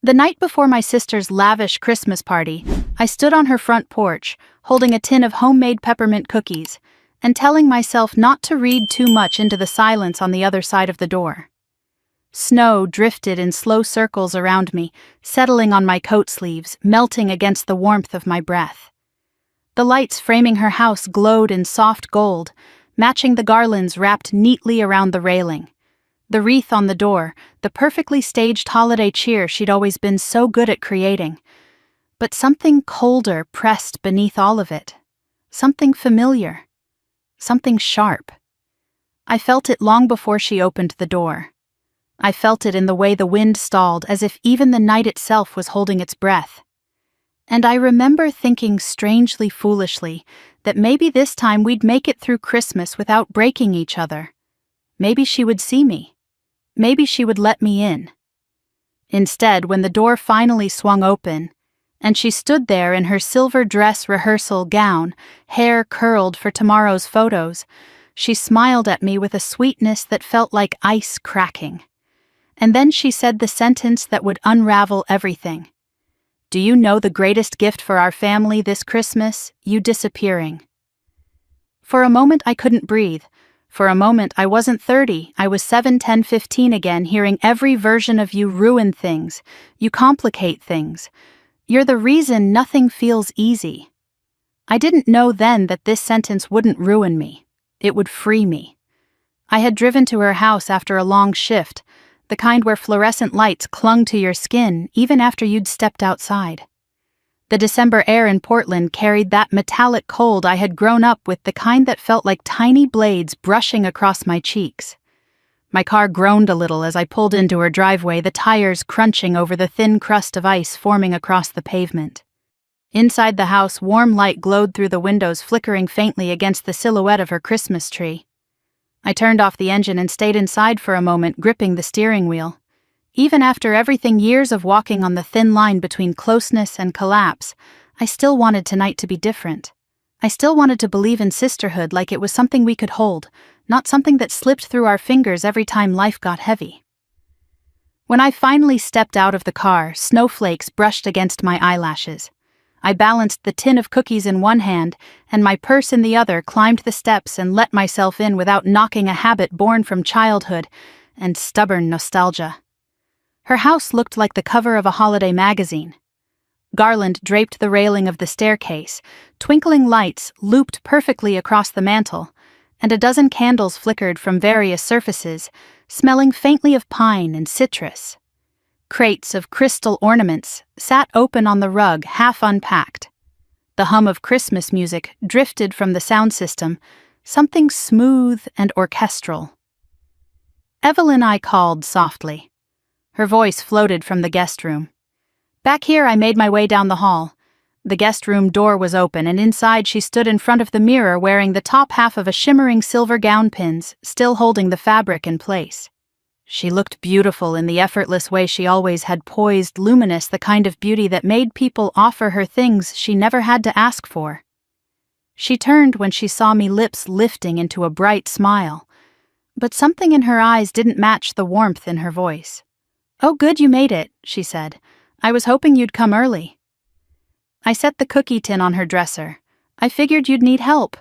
The night before my sister's lavish Christmas party, I stood on her front porch, holding a tin of homemade peppermint cookies, and telling myself not to read too much into the silence on the other side of the door. Snow drifted in slow circles around me, settling on my coat sleeves, melting against the warmth of my breath. The lights framing her house glowed in soft gold, matching the garlands wrapped neatly around the railing. The wreath on the door, the perfectly staged holiday cheer she'd always been so good at creating. But something colder pressed beneath all of it. Something familiar. Something sharp. I felt it long before she opened the door. I felt it in the way the wind stalled, as if even the night itself was holding its breath. And I remember thinking strangely foolishly that maybe this time we'd make it through Christmas without breaking each other. Maybe she would see me. Maybe she would let me in. Instead, when the door finally swung open, and she stood there in her silver dress rehearsal gown, hair curled for tomorrow's photos, she smiled at me with a sweetness that felt like ice cracking. And then she said the sentence that would unravel everything. "Do you know the greatest gift for our family this Christmas? You disappearing." For a moment I couldn't breathe. For a moment I wasn't 30, I was 7, 10, 15 again, hearing every version of you ruin things. You complicate things. You're the reason nothing feels easy. I didn't know then that this sentence wouldn't ruin me. It would free me. I had driven to her house after a long shift, the kind where fluorescent lights clung to your skin even after you'd stepped outside. The December air in Portland carried that metallic cold I had grown up with, the kind that felt like tiny blades brushing across my cheeks. My car groaned a little as I pulled into her driveway, the tires crunching over the thin crust of ice forming across the pavement. Inside the house, warm light glowed through the windows, flickering faintly against the silhouette of her Christmas tree. I turned off the engine and stayed inside for a moment, gripping the steering wheel. Even after everything, years of walking on the thin line between closeness and collapse, I still wanted tonight to be different. I still wanted to believe in sisterhood like it was something we could hold, not something that slipped through our fingers every time life got heavy. When I finally stepped out of the car, snowflakes brushed against my eyelashes. I balanced the tin of cookies in one hand and my purse in the other, climbed the steps and let myself in without knocking a habit born from childhood and stubborn nostalgia. Her house looked like the cover of a holiday magazine. Garland draped the railing of the staircase, twinkling lights looped perfectly across the mantel, and a dozen candles flickered from various surfaces, smelling faintly of pine and citrus. Crates of crystal ornaments sat open on the rug, half unpacked. The hum of Christmas music drifted from the sound system, something smooth and orchestral. "Evelyn," I called softly. Her voice floated from the guest room. Back here, I made my way down the hall. The guest room door was open, and inside she stood in front of the mirror wearing the top half of a shimmering silver gown, pins still holding the fabric in place. She looked beautiful in the effortless way she always had, poised, luminous, the kind of beauty that made people offer her things she never had to ask for. She turned when she saw me, lips lifting into a bright smile, but something in her eyes didn't match the warmth in her voice. "Oh, good, you made it," she said. "I was hoping you'd come early." I set the cookie tin on her dresser. "I figured you'd need help."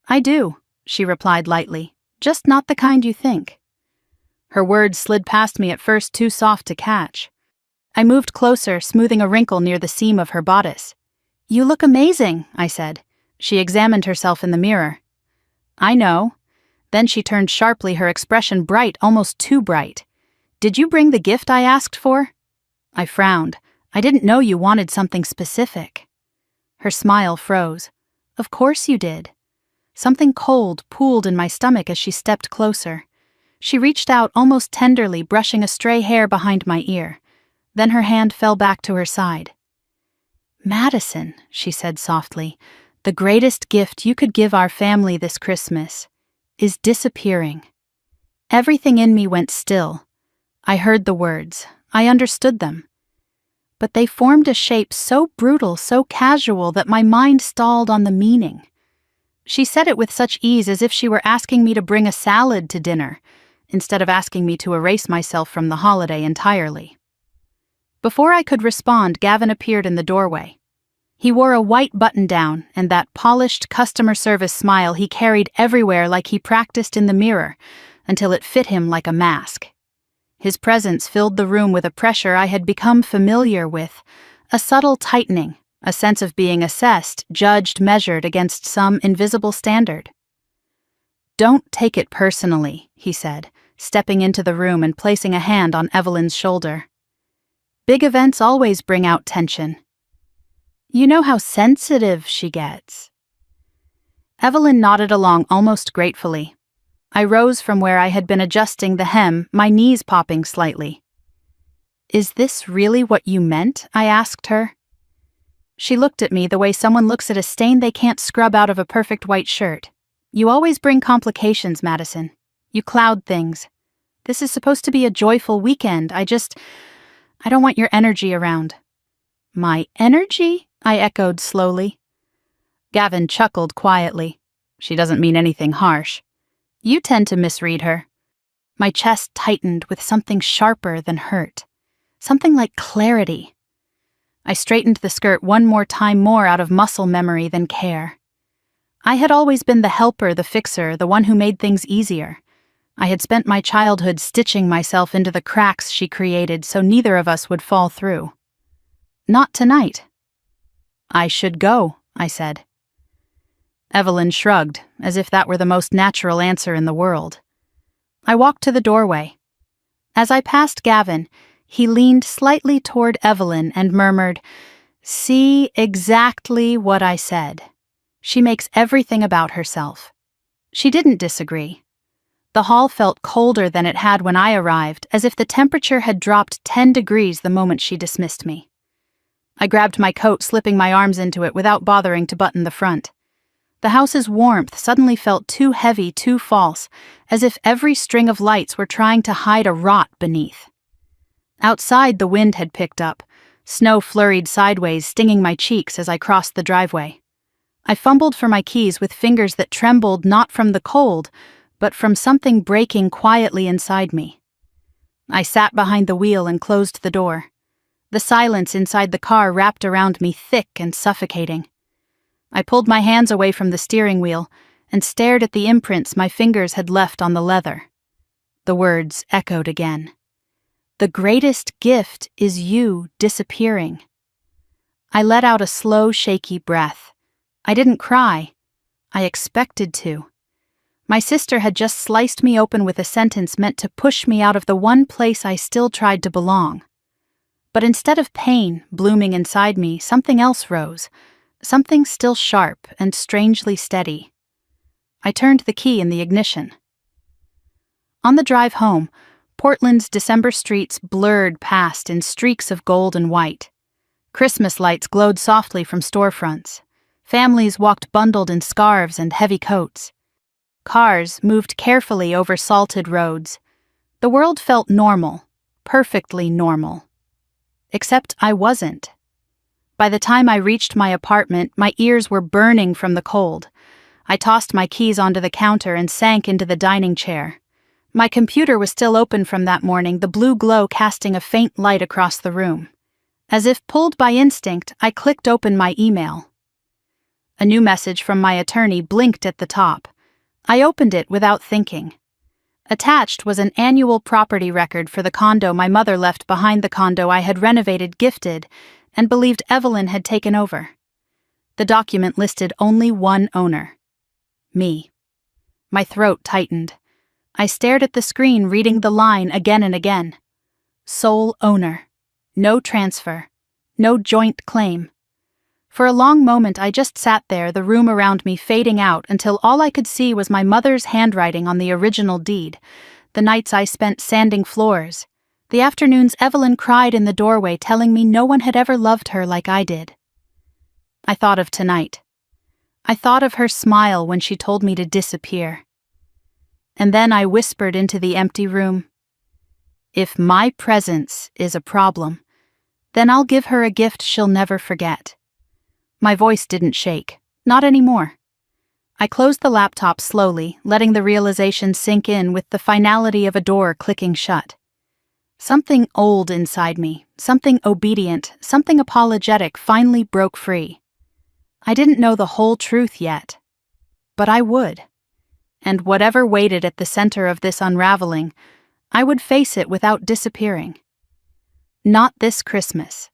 "I do," she replied lightly. "Just not the kind you think." Her words slid past me, at first too soft to catch. I moved closer, smoothing a wrinkle near the seam of her bodice. "You look amazing," I said. She examined herself in the mirror. "I know." Then she turned sharply, her expression bright, almost too bright. "Did you bring the gift I asked for?" I frowned. "I didn't know you wanted something specific." Her smile froze. "Of course you did." Something cold pooled in my stomach as she stepped closer. She reached out almost tenderly, brushing a stray hair behind my ear. Then her hand fell back to her side. "Madison," she said softly, "the greatest gift you could give our family this Christmas is disappearing." Everything in me went still. I heard the words. I understood them. But they formed a shape so brutal, so casual, that my mind stalled on the meaning. She said it with such ease, as if she were asking me to bring a salad to dinner, instead of asking me to erase myself from the holiday entirely. Before I could respond, Gavin appeared in the doorway. He wore a white button-down and that polished customer service smile he carried everywhere like he practiced in the mirror, until it fit him like a mask. His presence filled the room with a pressure I had become familiar with, a subtle tightening, a sense of being assessed, judged, measured against some invisible standard. "Don't take it personally," he said, stepping into the room and placing a hand on Evelyn's shoulder. "Big events always bring out tension. You know how sensitive she gets." Evelyn nodded along almost gratefully. I rose from where I had been adjusting the hem, my knees popping slightly. "Is this really what you meant?" I asked her. She looked at me the way someone looks at a stain they can't scrub out of a perfect white shirt. "You always bring complications, Madison. You cloud things. This is supposed to be a joyful weekend. I don't want your energy around." "My energy?" I echoed slowly. Gavin chuckled quietly. "She doesn't mean anything harsh. You tend to misread her." My chest tightened with something sharper than hurt. Something like clarity. I straightened the skirt one more time, more out of muscle memory than care. I had always been the helper, the fixer, the one who made things easier. I had spent my childhood stitching myself into the cracks she created so neither of us would fall through. "Not tonight." "I should go," I said. Evelyn shrugged, as if that were the most natural answer in the world. I walked to the doorway. As I passed Gavin, he leaned slightly toward Evelyn and murmured, "See, exactly what I said. She makes everything about herself." She didn't disagree. The hall felt colder than it had when I arrived, as if the temperature had dropped 10 degrees the moment she dismissed me. I grabbed my coat, slipping my arms into it without bothering to button the front. The house's warmth suddenly felt too heavy, too false, as if every string of lights were trying to hide a rot beneath. Outside, the wind had picked up. Snow flurried sideways, stinging my cheeks as I crossed the driveway. I fumbled for my keys with fingers that trembled not from the cold, but from something breaking quietly inside me. I sat behind the wheel and closed the door. The silence inside the car wrapped around me, thick and suffocating. I pulled my hands away from the steering wheel and stared at the imprints my fingers had left on the leather. The words echoed again. "The greatest gift is you disappearing." I let out a slow, shaky breath. I didn't cry. I expected to. My sister had just sliced me open with a sentence meant to push me out of the one place I still tried to belong. But instead of pain blooming inside me, something else rose, something still sharp and strangely steady. I turned the key in the ignition. On the drive home, Portland's December streets blurred past in streaks of gold and white. Christmas lights glowed softly from storefronts. Families walked bundled in scarves and heavy coats. Cars moved carefully over salted roads. The world felt normal, perfectly normal. Except I wasn't. By the time I reached my apartment, my ears were burning from the cold. I tossed my keys onto the counter and sank into the dining chair. My computer was still open from that morning, the blue glow casting a faint light across the room. As if pulled by instinct, I clicked open my email. A new message from my attorney blinked at the top. I opened it without thinking. Attached was an annual property record for the condo my mother left behind, the condo I had renovated, gifted, and believed Evelyn had taken over. The document listed only one owner. Me. My throat tightened. I stared at the screen, reading the line again and again. Sole owner. No transfer. No joint claim. For a long moment I just sat there, the room around me fading out until all I could see was my mother's handwriting on the original deed, the nights I spent sanding floors, the afternoons Evelyn cried in the doorway telling me no one had ever loved her like I did. I thought of tonight. I thought of her smile when she told me to disappear. And then I whispered into the empty room, "If my presence is a problem, then I'll give her a gift she'll never forget." My voice didn't shake, not anymore. I closed the laptop slowly, letting the realization sink in with the finality of a door clicking shut. Something old inside me, something obedient, something apologetic finally broke free. I didn't know the whole truth yet, but I would. And whatever waited at the center of this unraveling, I would face it without disappearing. Not this Christmas.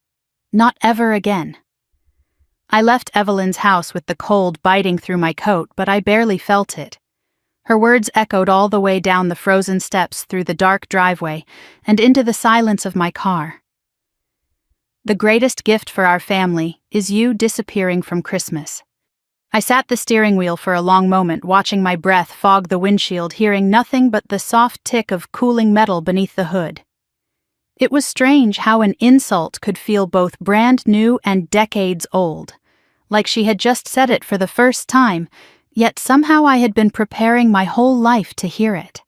Not ever again. I left Evelyn's house with the cold biting through my coat, but I barely felt it. Her words echoed all the way down the frozen steps through the dark driveway and into the silence of my car. The greatest gift for our family is you disappearing from Christmas. I sat the steering wheel for a long moment, watching my breath fog the windshield, hearing nothing but the soft tick of cooling metal beneath the hood. It was strange how an insult could feel both brand new and decades old, like she had just said it for the first time, yet somehow I had been preparing my whole life to hear it.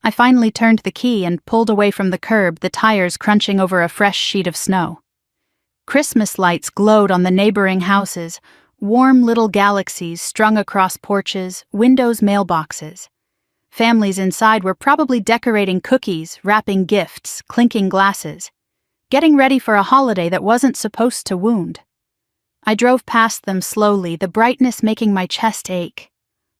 I finally turned the key and pulled away from the curb, the tires crunching over a fresh sheet of snow. Christmas lights glowed on the neighboring houses, warm little galaxies strung across porches, windows, mailboxes. Families inside were probably decorating cookies, wrapping gifts, clinking glasses, getting ready for a holiday that wasn't supposed to wound. I drove past them slowly, the brightness making my chest ache.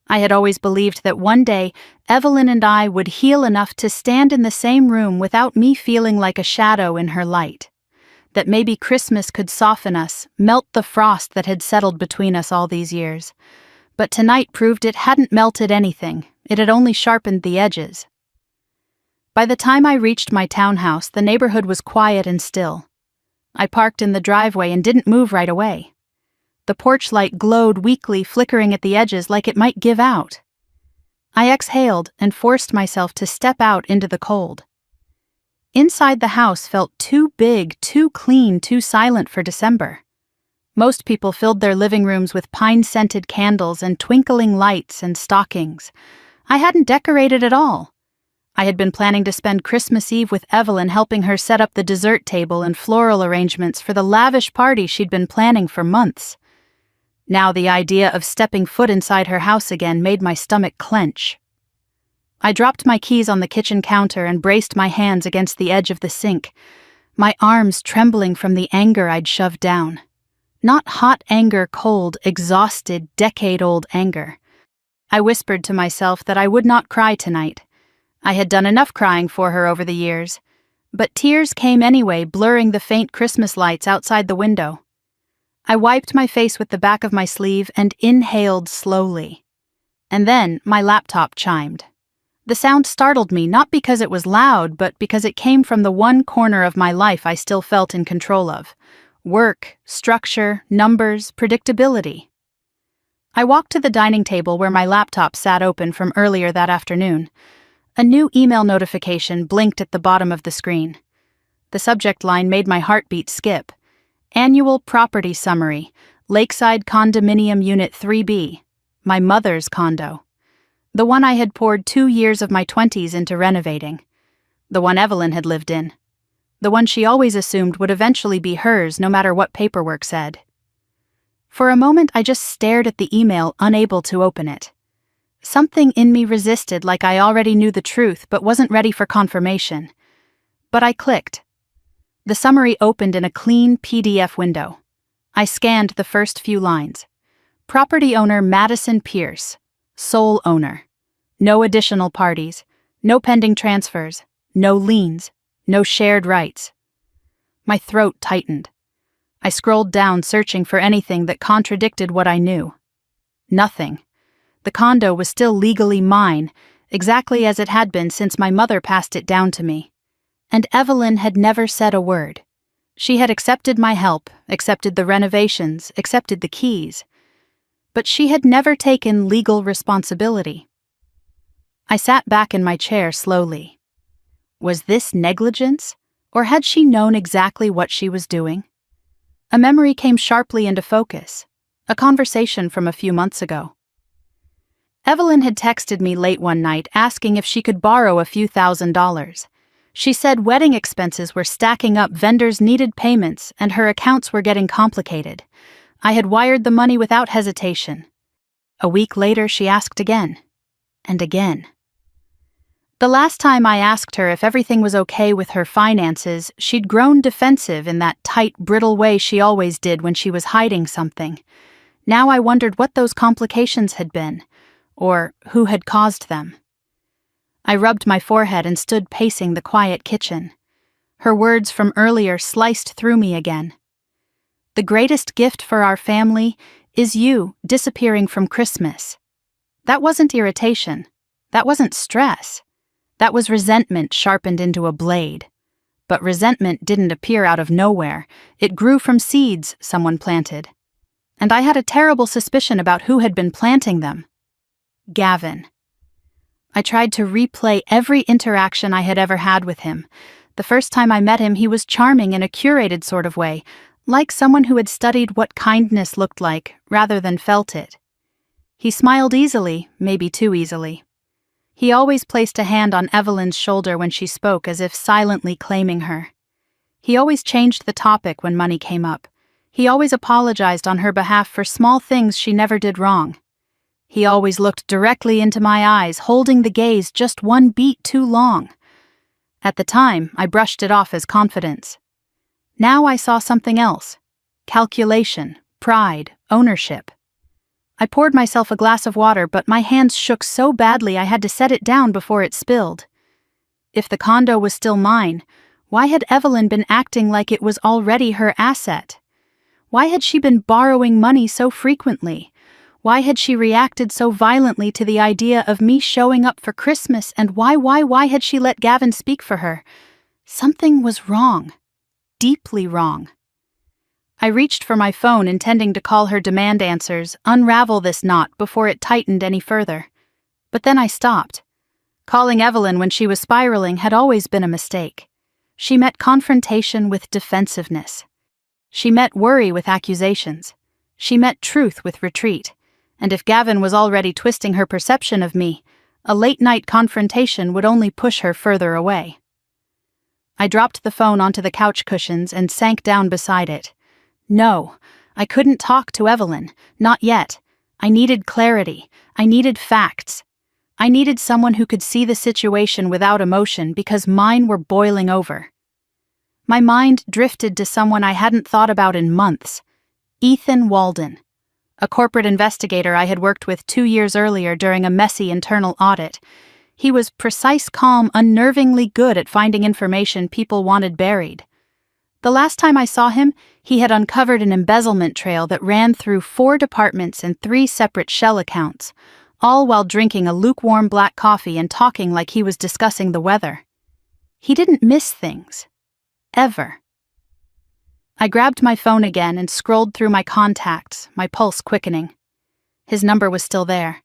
I had always believed that one day Evelyn and I would heal enough to stand in the same room without me feeling like a shadow in her light. That maybe Christmas could soften us, melt the frost that had settled between us all these years. But tonight proved it hadn't melted anything, it had only sharpened the edges. By the time I reached my townhouse, the neighborhood was quiet and still. I parked in the driveway and didn't move right away. The porch light glowed weakly, flickering at the edges like it might give out. I exhaled and forced myself to step out into the cold. Inside the house felt too big, too clean, too silent for December. Most people filled their living rooms with pine-scented candles and twinkling lights and stockings. I hadn't decorated at all. I had been planning to spend Christmas Eve with Evelyn, helping her set up the dessert table and floral arrangements for the lavish party she'd been planning for months. Now the idea of stepping foot inside her house again made my stomach clench. I dropped my keys on the kitchen counter and braced my hands against the edge of the sink, my arms trembling from the anger I'd shoved down. Not hot anger, cold, exhausted, decade-old anger. I whispered to myself that I would not cry tonight. I had done enough crying for her over the years, but tears came anyway, blurring the faint Christmas lights outside the window. I wiped my face with the back of my sleeve and inhaled slowly. And then my laptop chimed. The sound startled me, not because it was loud, but because it came from the one corner of my life I still felt in control of. Work, structure, numbers, predictability. I walked to the dining table where my laptop sat open from earlier that afternoon. A new email notification blinked at the bottom of the screen. The subject line made my heartbeat skip. Annual Property Summary, Lakeside Condominium Unit 3B, my mother's condo. The one I had poured 2 years of my 20s into renovating. The one Evelyn had lived in. The one she always assumed would eventually be hers no matter what paperwork said. For a moment I just stared at the email, unable to open it. Something in me resisted, like I already knew the truth but wasn't ready for confirmation. But I clicked. The summary opened in a clean PDF window. I scanned the first few lines. Property owner Madison Pierce, sole owner. No additional parties, no pending transfers, no liens, no shared rights. My throat tightened. I scrolled down, searching for anything that contradicted what I knew. Nothing. The condo was still legally mine, exactly as it had been since my mother passed it down to me. And Evelyn had never said a word. She had accepted my help, accepted the renovations, accepted the keys. But she had never taken legal responsibility. I sat back in my chair slowly. Was this negligence, or had she known exactly what she was doing? A memory came sharply into focus, a conversation from a few months ago. Evelyn had texted me late one night asking if she could borrow a few $1,000s. She said wedding expenses were stacking up, vendors needed payments, and her accounts were getting complicated. I had wired the money without hesitation. A week later, she asked again, and again. The last time I asked her if everything was okay with her finances, she'd grown defensive in that tight, brittle way she always did when she was hiding something. Now I wondered what those complications had been, or who had caused them. I rubbed my forehead and stood pacing the quiet kitchen. Her words from earlier sliced through me again. The greatest gift for our family is you disappearing from Christmas. That wasn't irritation. That wasn't stress. That was resentment sharpened into a blade. But resentment didn't appear out of nowhere. It grew from seeds someone planted. And I had a terrible suspicion about who had been planting them. Gavin. I tried to replay every interaction I had ever had with him. The first time I met him, he was charming in a curated sort of way, like someone who had studied what kindness looked like rather than felt it. He smiled easily, maybe too easily. He always placed a hand on Evelyn's shoulder when she spoke, as if silently claiming her. He always changed the topic when money came up. He always apologized on her behalf for small things she never did wrong. He always looked directly into my eyes, holding the gaze just one beat too long. At the time, I brushed it off as confidence. Now I saw something else. Calculation, pride, ownership. I poured myself a glass of water, but my hands shook so badly I had to set it down before it spilled. If the condo was still mine, why had Evelyn been acting like it was already her asset? Why had she been borrowing money so frequently? Why had she reacted so violently to the idea of me showing up for Christmas, and why had she let Gavin speak for her? Something was wrong. Deeply wrong. I reached for my phone, intending to call her demand answers, unravel this knot before it tightened any further. But then I stopped. Calling Evelyn when she was spiraling had always been a mistake. She met confrontation with defensiveness. She met worry with accusations. She met truth with retreat. And if Gavin was already twisting her perception of me, a late-night confrontation would only push her further away. I dropped the phone onto the couch cushions and sank down beside it. No, I couldn't talk to Evelyn, not yet. I needed clarity. I needed facts. I needed someone who could see the situation without emotion, because mine were boiling over. My mind drifted to someone I hadn't thought about in months. Ethan Walden, a corporate investigator I had worked with 2 years earlier during a messy internal audit. He was precise, calm, unnervingly good at finding information people wanted buried. The last time I saw him, he had uncovered an embezzlement trail that ran through 4 departments and 3 separate shell accounts, all while drinking a lukewarm black coffee and talking like he was discussing the weather. He didn't miss things. Ever. I grabbed my phone again and scrolled through my contacts, my pulse quickening. His number was still there.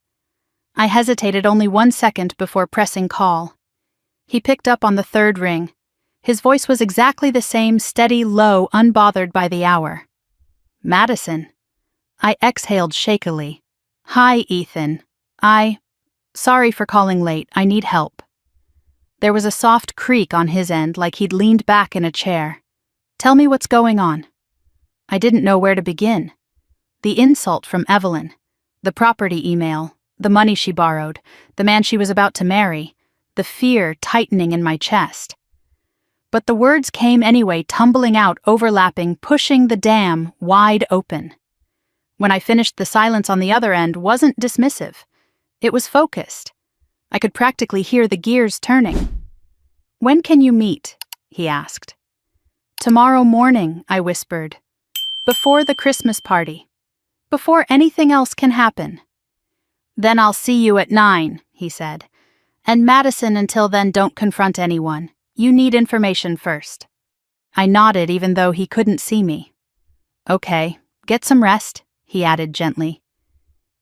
I hesitated only 1 second before pressing call. He picked up on the 3rd ring. His voice was exactly the same, steady, low, unbothered by the hour. Madison. I exhaled shakily. Hi, Ethan. Sorry for calling late. I need help. There was a soft creak on his end, like he'd leaned back in a chair. Tell me what's going on. I didn't know where to begin. The insult from Evelyn, the property email, the money she borrowed, the man she was about to marry, the fear tightening in my chest. But the words came anyway, tumbling out, overlapping, pushing the dam wide open. When I finished, the silence on the other end wasn't dismissive. It was focused. I could practically hear the gears turning. When can you meet? He asked. Tomorrow morning, I whispered. Before the Christmas party. Before anything else can happen. Then I'll see you at 9, he said. And Madison, until then, don't confront anyone. You need information first. I nodded, even though he couldn't see me. Okay, get some rest, he added gently.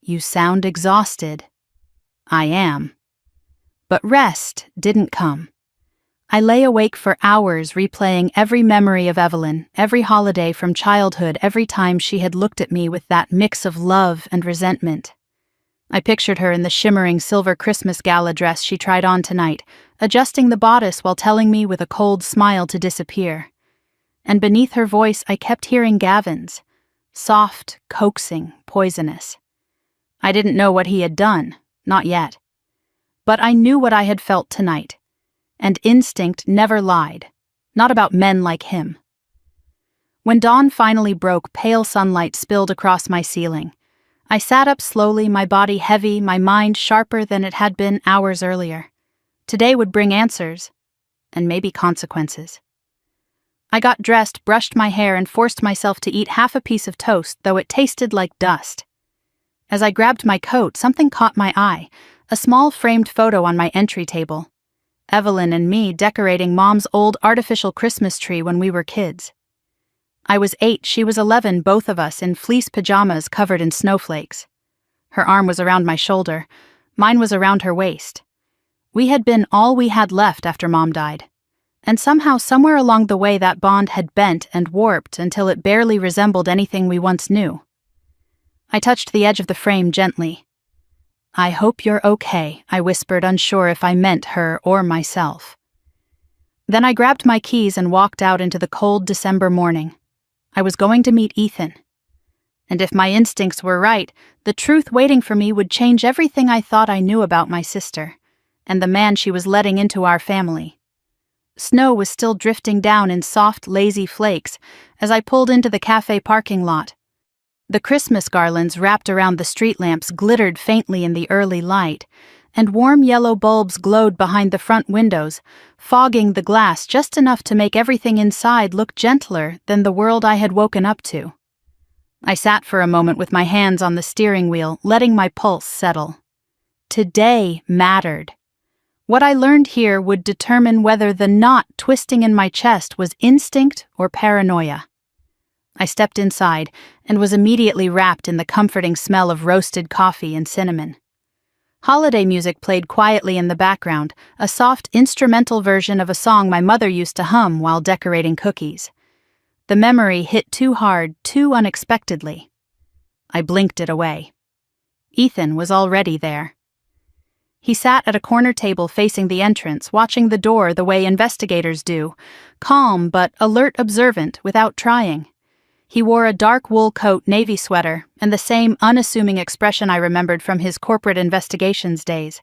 You sound exhausted. I am. But rest didn't come. I lay awake for hours, replaying every memory of Evelyn, every holiday from childhood, every time she had looked at me with that mix of love and resentment. I pictured her in the shimmering silver Christmas gala dress she tried on tonight, adjusting the bodice while telling me with a cold smile to disappear. And beneath her voice I kept hearing Gavin's, soft, coaxing, poisonous. I didn't know what he had done, not yet. But I knew what I had felt tonight. And instinct never lied. Not about men like him. When dawn finally broke, pale sunlight spilled across my ceiling. I sat up slowly, my body heavy, my mind sharper than it had been hours earlier. Today would bring answers, and maybe consequences. I got dressed, brushed my hair, and forced myself to eat half a piece of toast, though it tasted like dust. As I grabbed my coat, something caught my eye, a small framed photo on my entry table. Evelyn and me decorating Mom's old artificial Christmas tree when we were kids. I was 8, she was 11, both of us in fleece pajamas covered in snowflakes. Her arm was around my shoulder, mine was around her waist. We had been all we had left after Mom died. And somehow, somewhere along the way, that bond had bent and warped until it barely resembled anything we once knew. I touched the edge of the frame gently. "I hope you're okay," I whispered, unsure if I meant her or myself. Then I grabbed my keys and walked out into the cold December morning. I was going to meet Ethan. And if my instincts were right, the truth waiting for me would change everything I thought I knew about my sister, and the man she was letting into our family. Snow was still drifting down in soft, lazy flakes as I pulled into the cafe parking lot. The Christmas garlands wrapped around the street lamps glittered faintly in the early light, and warm yellow bulbs glowed behind the front windows, fogging the glass just enough to make everything inside look gentler than the world I had woken up to. I sat for a moment with my hands on the steering wheel, letting my pulse settle. Today mattered. What I learned here would determine whether the knot twisting in my chest was instinct or paranoia. I stepped inside and was immediately wrapped in the comforting smell of roasted coffee and cinnamon. Holiday music played quietly in the background, a soft instrumental version of a song my mother used to hum while decorating cookies. The memory hit too hard, too unexpectedly. I blinked it away. Ethan was already there. He sat at a corner table facing the entrance, watching the door the way investigators do, calm but alert, observant without trying. He wore a dark wool coat, navy sweater, and the same unassuming expression I remembered from his corporate investigations days.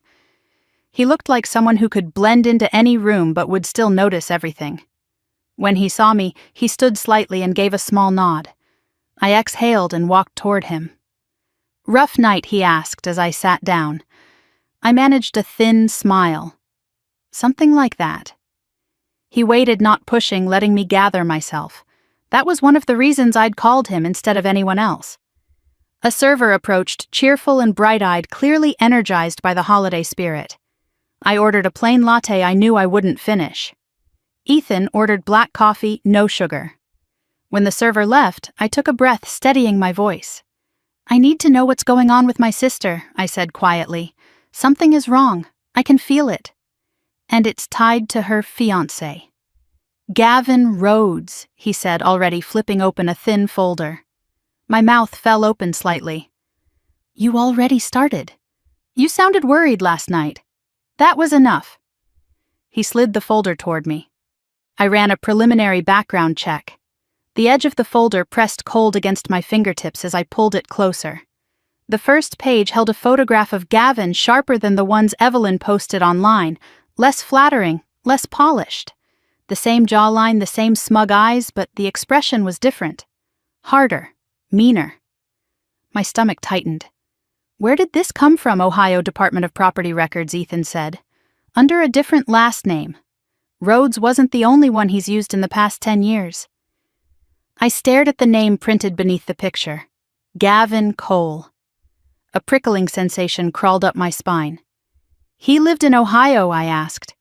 He looked like someone who could blend into any room but would still notice everything. When he saw me, he stood slightly and gave a small nod. I exhaled and walked toward him. "Rough night?" he asked as I sat down. I managed a thin smile. Something like that. He waited, not pushing, letting me gather myself. That was one of the reasons I'd called him instead of anyone else. A server approached, cheerful and bright-eyed, clearly energized by the holiday spirit. I ordered a plain latte I knew I wouldn't finish. Ethan ordered black coffee, no sugar. When the server left, I took a breath, steadying my voice. "I need to know what's going on with my sister," I said quietly. "Something is wrong. I can feel it. And it's tied to her fiancé." "Gavin Rhodes," he said, already flipping open a thin folder. My mouth fell open slightly. "You already started. You sounded worried last night. That was enough." He slid the folder toward me. I ran a preliminary background check. The edge of the folder pressed cold against my fingertips as I pulled it closer. The first page held a photograph of Gavin sharper than the ones Evelyn posted online, less flattering, less polished. The same jawline, the same smug eyes, but the expression was different. Harder, meaner. My stomach tightened. "Where did this come from, Ohio Department of Property Records?" Ethan said. "Under a different last name. Rhodes wasn't the only one he's used in the past 10 years. I stared at the name printed beneath the picture. Gavin Cole. A prickling sensation crawled up my spine. "He lived in Ohio?" I asked.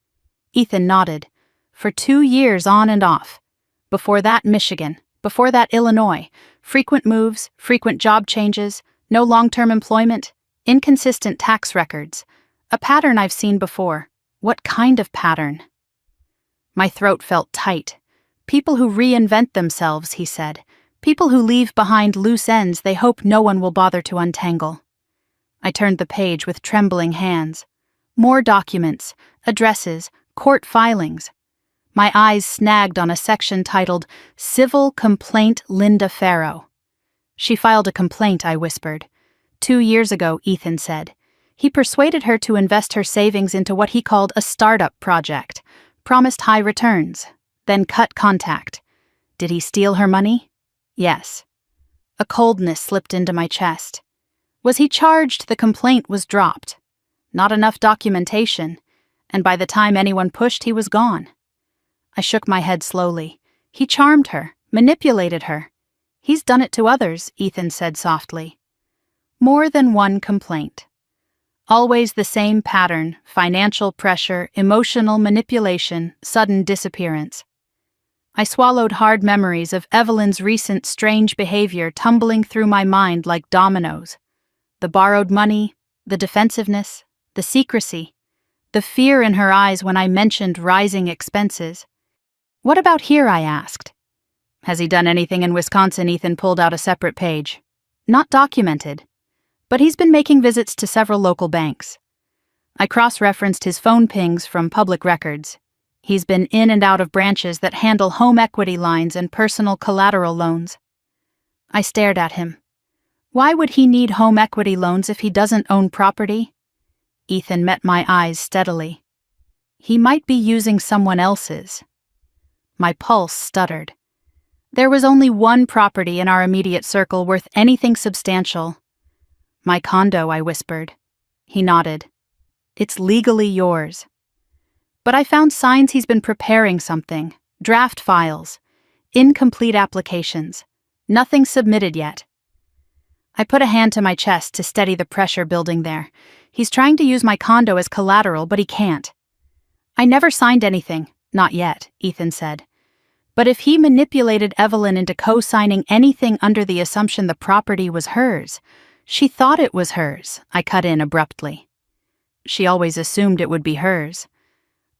Ethan nodded. "For 2 years on and off. Before that, Michigan. Before that, Illinois. Frequent moves, frequent job changes, no long-term employment, inconsistent tax records. A pattern I've seen before. What kind of pattern?" My throat felt tight. "People who reinvent themselves," he said. "People who leave behind loose ends they hope no one will bother to untangle." I turned the page with trembling hands. More documents, addresses, court filings. My eyes snagged on a section titled Civil Complaint Linda Farrow. "She filed a complaint," I whispered. 2 years ago," Ethan said. He persuaded her to invest her savings into what he called a startup project, promised high returns, then cut contact. Did he steal her money? Yes. A coldness slipped into my chest. Was he charged? The complaint was dropped. Not enough documentation, and by the time anyone pushed, he was gone. I shook my head slowly. He charmed her, manipulated her. He's done it to others, Ethan said softly. More than one complaint. Always the same pattern: financial pressure, emotional manipulation, sudden disappearance. I swallowed hard memories of Evelyn's recent strange behavior tumbling through my mind like dominoes. The borrowed money, the defensiveness, the secrecy, the fear in her eyes when I mentioned rising expenses. What about here? I asked. Has he done anything in Wisconsin? Ethan pulled out a separate page. Not documented, but he's been making visits to several local banks. I cross-referenced his phone pings from public records. He's been in and out of branches that handle home equity lines and personal collateral loans. I stared at him. Why would he need home equity loans if he doesn't own property? Ethan met my eyes steadily. He might be using someone else's. My pulse stuttered. There was only one property in our immediate circle worth anything substantial. My condo, I whispered. He nodded. It's legally yours. But I found signs he's been preparing something. Draft files. Incomplete applications. Nothing submitted yet. I put a hand to my chest to steady the pressure building there. He's trying to use my condo as collateral, but he can't. I never signed anything. Not yet, Ethan said. But if he manipulated Evelyn into co-signing anything under the assumption the property was hers, she thought it was hers, I cut in abruptly. She always assumed it would be hers.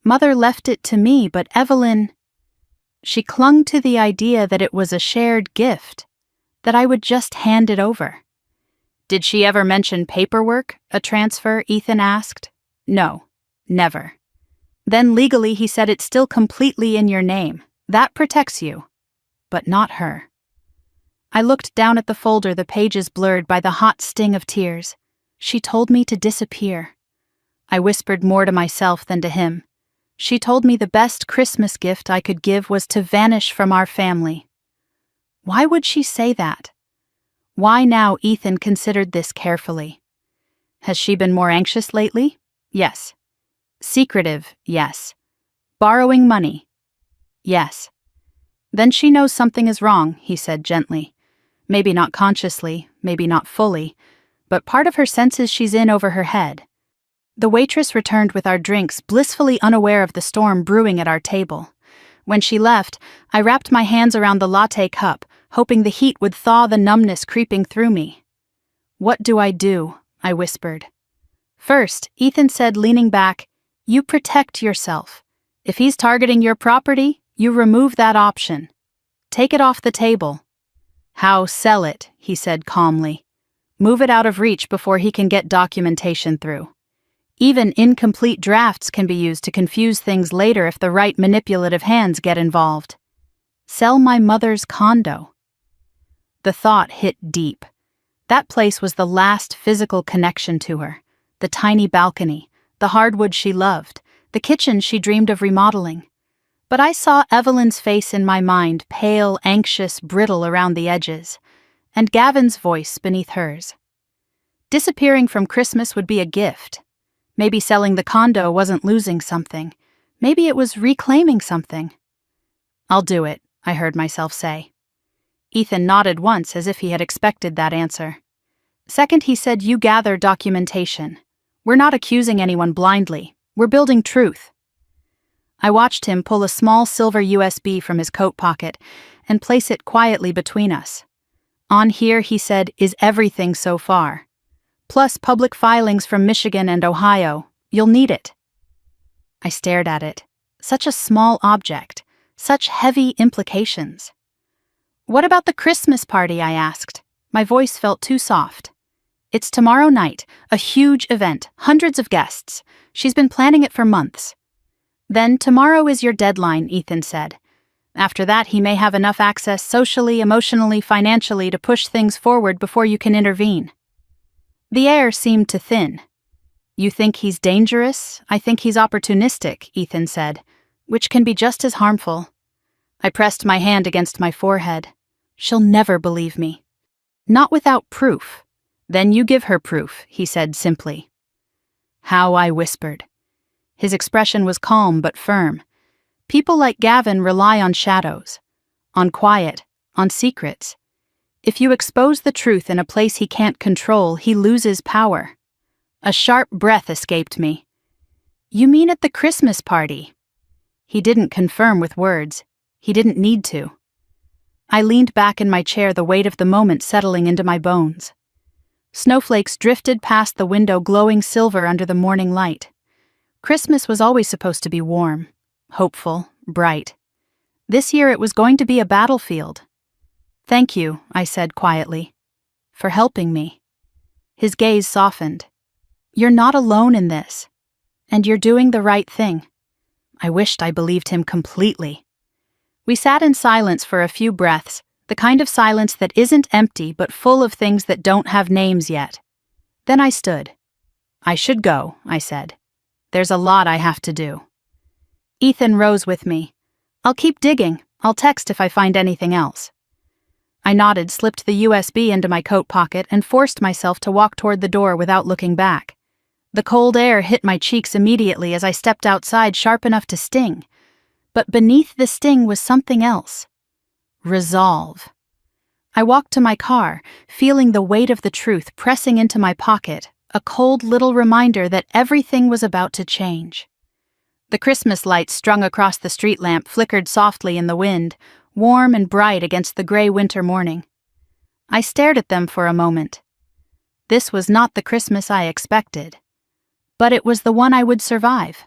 Mother left it to me, but Evelyn... She clung to the idea that it was a shared gift, that I would just hand it over. Did she ever mention paperwork, a transfer? Ethan asked. No, never. Then legally he said it's still completely in your name. That protects you, but not her. I looked down at the folder, the pages blurred by the hot sting of tears. She told me to disappear. I whispered more to myself than to him. She told me the best Christmas gift I could give was to vanish from our family. Why would she say that? Why now? Ethan considered this carefully. Has she been more anxious lately? Yes. Secretive? Yes. Borrowing money? Yes. Then she knows something is wrong, he said gently. Maybe not consciously, maybe not fully, but part of her senses she's in over her head. The waitress returned with our drinks, blissfully unaware of the storm brewing at our table. When she left, I wrapped my hands around the latte cup, hoping the heat would thaw the numbness creeping through me. What do? I whispered. First, Ethan said, leaning back, you protect yourself. If he's targeting your property, you remove that option. Take it off the table. How? Sell it, he said calmly. Move it out of reach before he can get documentation through. Even incomplete drafts can be used to confuse things later if the right manipulative hands get involved. Sell my mother's condo. The thought hit deep. That place was the last physical connection to her. The tiny balcony, the hardwood she loved, the kitchen she dreamed of remodeling. But I saw Evelyn's face in my mind, pale, anxious, brittle around the edges, and Gavin's voice beneath hers. Disappearing from Christmas would be a gift. Maybe selling the condo wasn't losing something. Maybe it was reclaiming something. I'll do it, I heard myself say. Ethan nodded once as if he had expected that answer. Second, he said, you gather documentation. We're not accusing anyone blindly. We're building truth. I watched him pull a small silver USB from his coat pocket and place it quietly between us. On here, he said, is everything so far. Plus public filings from Michigan and Ohio. You'll need it. I stared at it. Such a small object. Such heavy implications. What about the Christmas party? I asked. My voice felt too soft. It's tomorrow night, a huge event, hundreds of guests. She's been planning it for months. Then tomorrow is your deadline, Ethan said. After that, he may have enough access socially, emotionally, financially to push things forward before you can intervene. The air seemed to thin. You think he's dangerous? I think he's opportunistic, Ethan said, which can be just as harmful. I pressed my hand against my forehead. She'll never believe me. Not without proof. Then you give her proof, he said simply. How, I whispered. His expression was calm but firm. People like Gavin rely on shadows, on quiet, on secrets. If you expose the truth in a place he can't control, he loses power. A sharp breath escaped me. You mean at the Christmas party? He didn't confirm with words. He didn't need to. I leaned back in my chair, the weight of the moment settling into my bones. Snowflakes drifted past the window, glowing silver under the morning light. Christmas was always supposed to be warm, hopeful, bright. This year it was going to be a battlefield. Thank you, I said quietly, for helping me. His gaze softened. You're not alone in this, and you're doing the right thing. I wished I believed him completely. We sat in silence for a few breaths, the kind of silence that isn't empty but full of things that don't have names yet. Then I stood. I should go, I said. There's a lot I have to do. Ethan rose with me. I'll keep digging. I'll text if I find anything else. I nodded, slipped the USB into my coat pocket, and forced myself to walk toward the door without looking back. The cold air hit my cheeks immediately as I stepped outside, sharp enough to sting. But beneath the sting was something else. Resolve. I walked to my car, feeling the weight of the truth pressing into my pocket, a cold little reminder that everything was about to change. The Christmas lights strung across the street lamp flickered softly in the wind, warm and bright against the gray winter morning. I stared at them for a moment. This was not the Christmas I expected. But it was the one I would survive.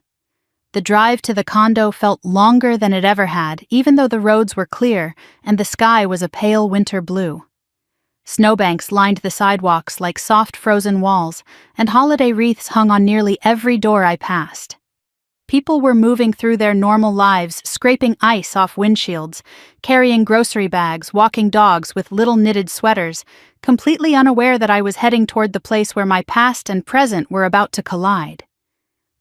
The drive to the condo felt longer than it ever had, even though the roads were clear and the sky was a pale winter blue. Snowbanks lined the sidewalks like soft frozen walls, and holiday wreaths hung on nearly every door I passed. People were moving through their normal lives, scraping ice off windshields, carrying grocery bags, walking dogs with little knitted sweaters, completely unaware that I was heading toward the place where my past and present were about to collide.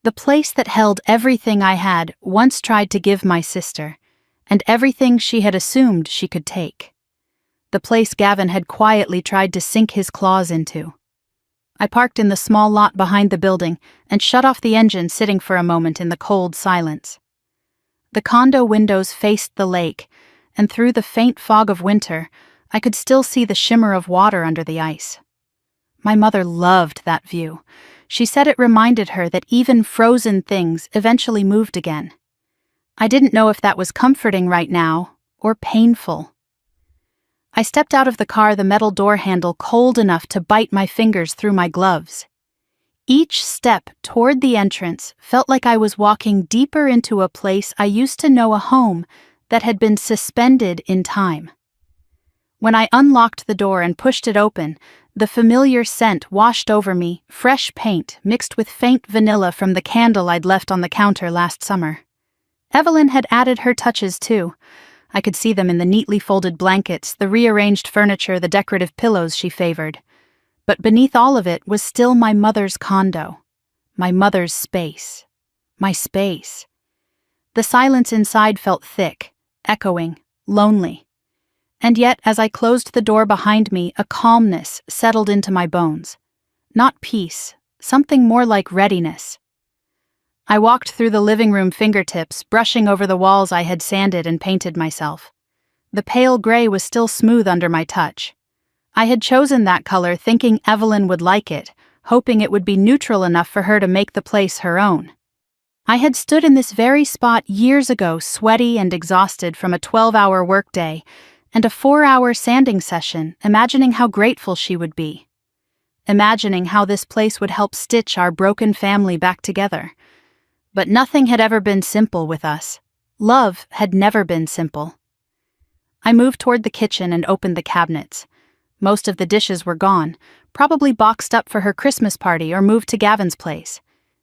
The place that held everything I had once tried to give my sister, and everything she had assumed she could take. The place Gavin had quietly tried to sink his claws into. I parked in the small lot behind the building and shut off the engine, sitting for a moment in the cold silence. The condo windows faced the lake, and through the faint fog of winter, I could still see the shimmer of water under the ice. My mother loved that view. She said it reminded her that even frozen things eventually moved again. I didn't know if that was comforting right now or painful. I stepped out of the car, the metal door handle cold enough to bite my fingers through my gloves. Each step toward the entrance felt like I was walking deeper into a place I used to know, a home that had been suspended in time. When I unlocked the door and pushed it open, the familiar scent washed over me, fresh paint mixed with faint vanilla from the candle I'd left on the counter last summer. Evelyn had added her touches too. I could see them in the neatly folded blankets, the rearranged furniture, the decorative pillows she favored. But beneath all of it was still my mother's condo, my mother's space, my space. The silence inside felt thick, echoing, lonely. And yet, as I closed the door behind me, a calmness settled into my bones. Not peace, something more like readiness. I walked through the living room, fingertips brushing over the walls I had sanded and painted myself. The pale gray was still smooth under my touch. I had chosen that color thinking Evelyn would like it, hoping it would be neutral enough for her to make the place her own. I had stood in this very spot years ago, sweaty and exhausted from a 12-hour workday and a 4-hour sanding session, imagining how grateful she would be. Imagining how this place would help stitch our broken family back together. But nothing had ever been simple with us. Love had never been simple. I moved toward the kitchen and opened the cabinets. Most of the dishes were gone, probably boxed up for her Christmas party or moved to Gavin's place.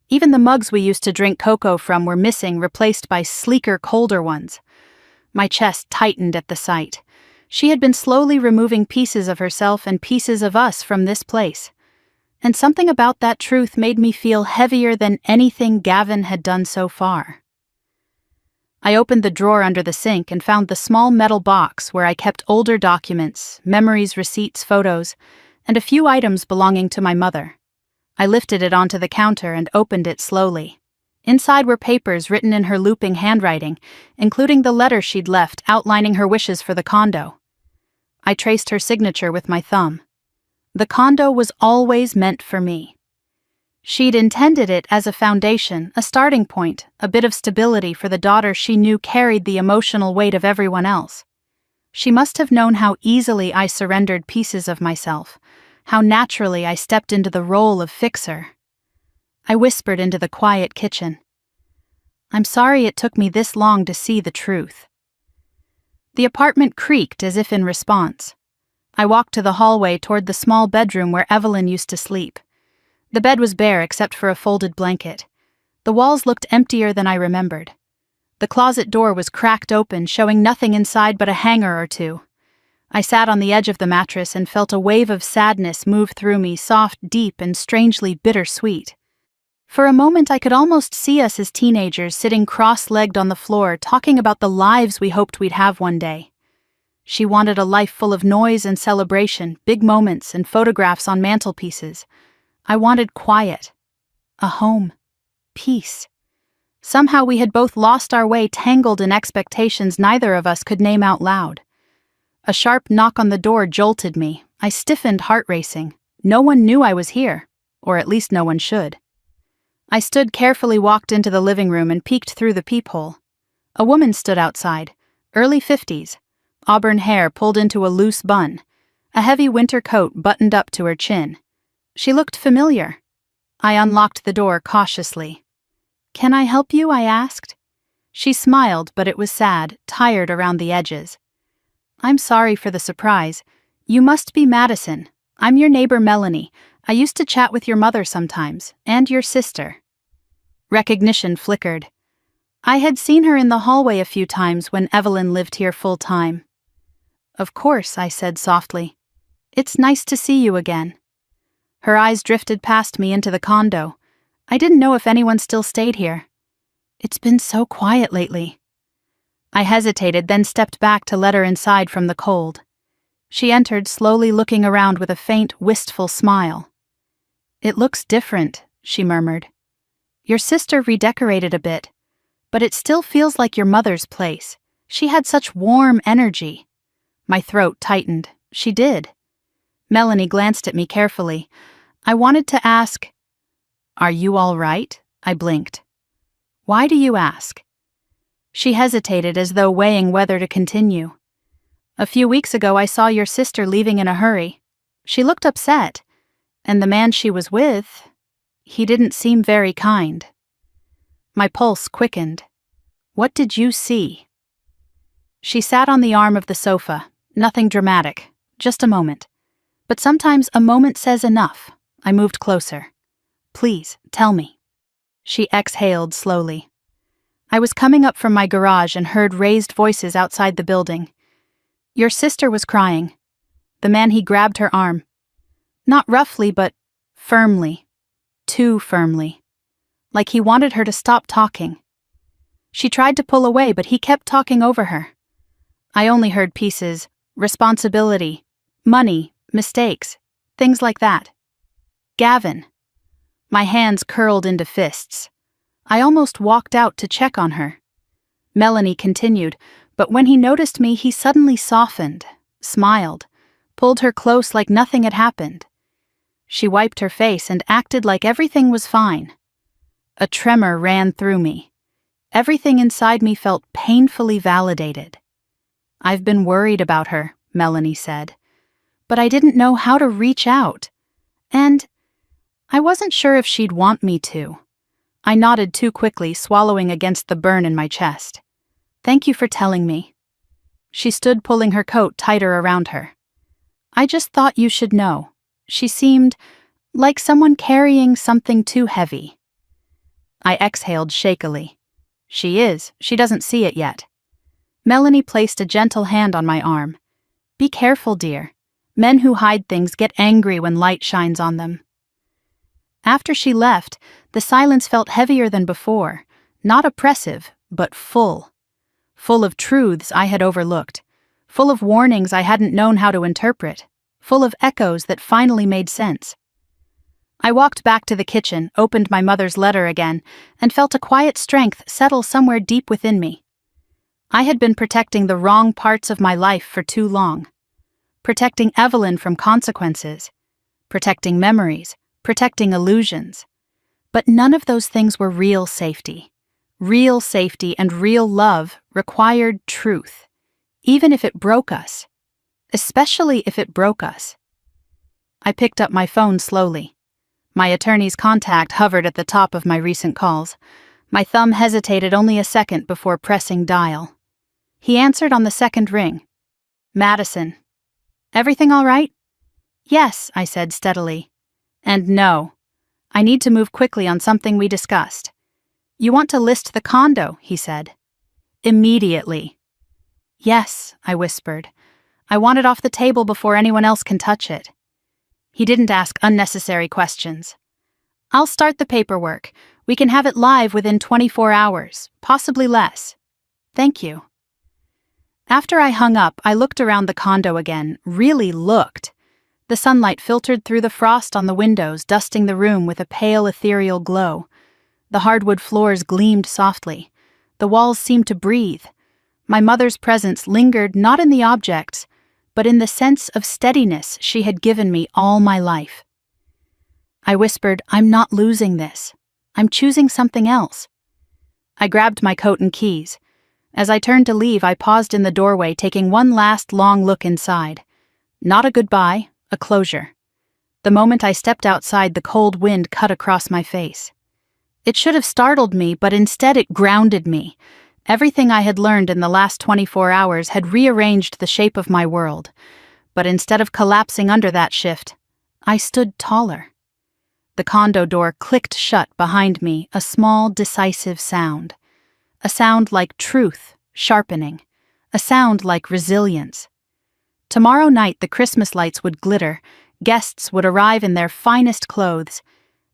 Even the mugs we used to drink cocoa from were missing, replaced by sleeker, colder ones. My chest tightened at the sight. She had been slowly removing pieces of herself and pieces of us from this place. and something about that truth made me feel heavier than anything Gavin had done so far. I opened the drawer under the sink and found the small metal box where I kept older documents, memories, receipts, photos, and a few items belonging to my mother. I lifted it onto the counter and opened it slowly. Inside were papers written in her looping handwriting, including the letter she'd left outlining her wishes for the condo. I traced her signature with my thumb. The condo was always meant for me. She'd intended it as a foundation, a starting point, a bit of stability for the daughter she knew carried the emotional weight of everyone else. She must have known how easily I surrendered pieces of myself, how naturally I stepped into the role of fixer. I whispered into the quiet kitchen. "I'm sorry it took me this long to see the truth." The apartment creaked as if in response. I walked to the hallway toward the small bedroom where Evelyn used to sleep. The bed was bare except for a folded blanket. The walls looked emptier than I remembered. The closet door was cracked open, showing nothing inside but a hanger or two. I sat on the edge of the mattress and felt a wave of sadness move through me, soft, deep, and strangely bittersweet. For a moment I could almost see us as teenagers sitting cross-legged on the floor, talking about the lives we hoped we'd have one day. She wanted a life full of noise and celebration, big moments and photographs on mantelpieces. I wanted quiet, a home, peace. Somehow we had both lost our way, tangled in expectations neither of us could name out loud. A sharp knock on the door jolted me. I stiffened, heart racing. No one knew I was here, or at least no one should. I stood carefully, walked into the living room and peeked through the peephole. A woman stood outside, early 50s, auburn hair pulled into a loose bun, a heavy winter coat buttoned up to her chin. She looked familiar. I unlocked the door cautiously. "Can I help you?" I asked. She smiled, but it was sad, tired around the edges. "I'm sorry for the surprise. You must be Madison. I'm your neighbor Melanie. I used to chat with your mother sometimes, and your sister." Recognition flickered. I had seen her in the hallway a few times when Evelyn lived here full-time. "Of course," I said softly. "It's nice to see you again." Her eyes drifted past me into the condo. I didn't know if anyone still stayed here. "It's been so quiet lately." I hesitated, then stepped back to let her inside from the cold. She entered, slowly looking around with a faint, wistful smile. "It looks different," she murmured. "Your sister redecorated a bit, but it still feels like your mother's place. She had such warm energy." My throat tightened. She did. Melanie glanced at me carefully. I wanted to ask, "Are you all right?" I blinked. "Why do you ask?" She hesitated, as though weighing whether to continue. "A few weeks ago I saw your sister leaving in a hurry. She looked upset, and the man she was with, he didn't seem very kind." My pulse quickened. "What did you see?" She sat on the arm of the sofa, nothing dramatic, just a moment. But sometimes a moment says enough. I moved closer. "Please, tell me." She exhaled slowly. I was coming up from my garage and heard raised voices outside the building. "Your sister was crying." The man, he grabbed her arm. Not roughly, but firmly. Too firmly. Like he wanted her to stop talking. She tried to pull away, but he kept talking over her. I only heard pieces: responsibility, money, mistakes, things like that. "Gavin." My hands curled into fists. I almost walked out to check on her. Melanie continued, but when he noticed me, he suddenly softened, smiled, pulled her close like nothing had happened. She wiped her face and acted like everything was fine. A tremor ran through me. Everything inside me felt painfully validated. "I've been worried about her," Melanie said, "but I didn't know how to reach out. And I wasn't sure if she'd want me to." I nodded too quickly, swallowing against the burn in my chest. "Thank you for telling me." She stood, pulling her coat tighter around her. "I just thought you should know." She seemed like someone carrying something too heavy. I exhaled shakily. "She is. She doesn't see it yet." Melanie placed a gentle hand on my arm. "Be careful, dear. Men who hide things get angry when light shines on them." After she left, the silence felt heavier than before, not oppressive, but full. Full of truths I had overlooked, full of warnings I hadn't known how to interpret, full of echoes that finally made sense. I walked back to the kitchen, opened my mother's letter again, and felt a quiet strength settle somewhere deep within me. I had been protecting the wrong parts of my life for too long. Protecting Evelyn from consequences. Protecting memories. Protecting illusions. But none of those things were real safety. Real safety and real love required truth, even if it broke us. Especially if it broke us. I picked up my phone slowly. My attorney's contact hovered at the top of my recent calls. My thumb hesitated only a second before pressing dial. He answered on the second ring. Madison. Everything all right? Yes, I said steadily. And no. I need to move quickly on something we discussed. You want to list the condo, he said. Immediately. Yes, I whispered. I want it off the table before anyone else can touch it. He didn't ask unnecessary questions. I'll start the paperwork. We can have it live within 24 hours, possibly less. Thank you. After I hung up, I looked around the condo again, really looked. The sunlight filtered through the frost on the windows, dusting the room with a pale, ethereal glow. The hardwood floors gleamed softly. The walls seemed to breathe. My mother's presence lingered not in the objects, but in the sense of steadiness she had given me all my life. I whispered, I'm not losing this. I'm choosing something else. I grabbed my coat and keys. As I turned to leave, I paused in the doorway, taking one last long look inside. Not a goodbye, a closure. The moment I stepped outside, the cold wind cut across my face. It should have startled me, but instead it grounded me. Everything I had learned in the last 24 hours had rearranged the shape of my world. But instead of collapsing under that shift, I stood taller. The condo door clicked shut behind me, a small, decisive sound. A sound like truth, sharpening. A sound like resilience. Tomorrow night the Christmas lights would glitter, guests would arrive in their finest clothes,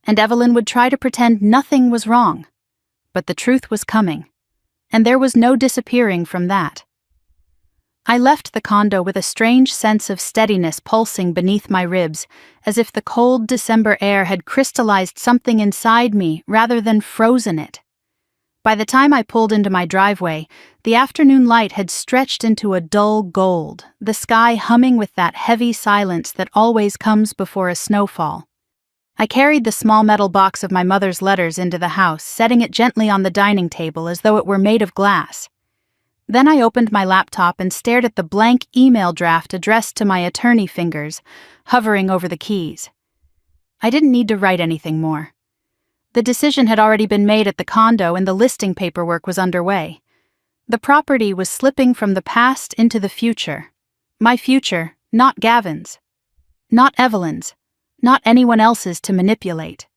and Evelyn would try to pretend nothing was wrong. But the truth was coming, and there was no disappearing from that. I left the condo with a strange sense of steadiness pulsing beneath my ribs, as if the cold December air had crystallized something inside me rather than frozen it. By the time I pulled into my driveway, the afternoon light had stretched into a dull gold, the sky humming with that heavy silence that always comes before a snowfall. I carried the small metal box of my mother's letters into the house, setting it gently on the dining table as though it were made of glass. Then I opened my laptop and stared at the blank email draft addressed to my attorney fingers, hovering over the keys. I didn't need to write anything more. The decision had already been made at the condo and the listing paperwork was underway. The property was slipping from the past into the future. My future, not Gavin's. Not Evelyn's. Not anyone else's to manipulate.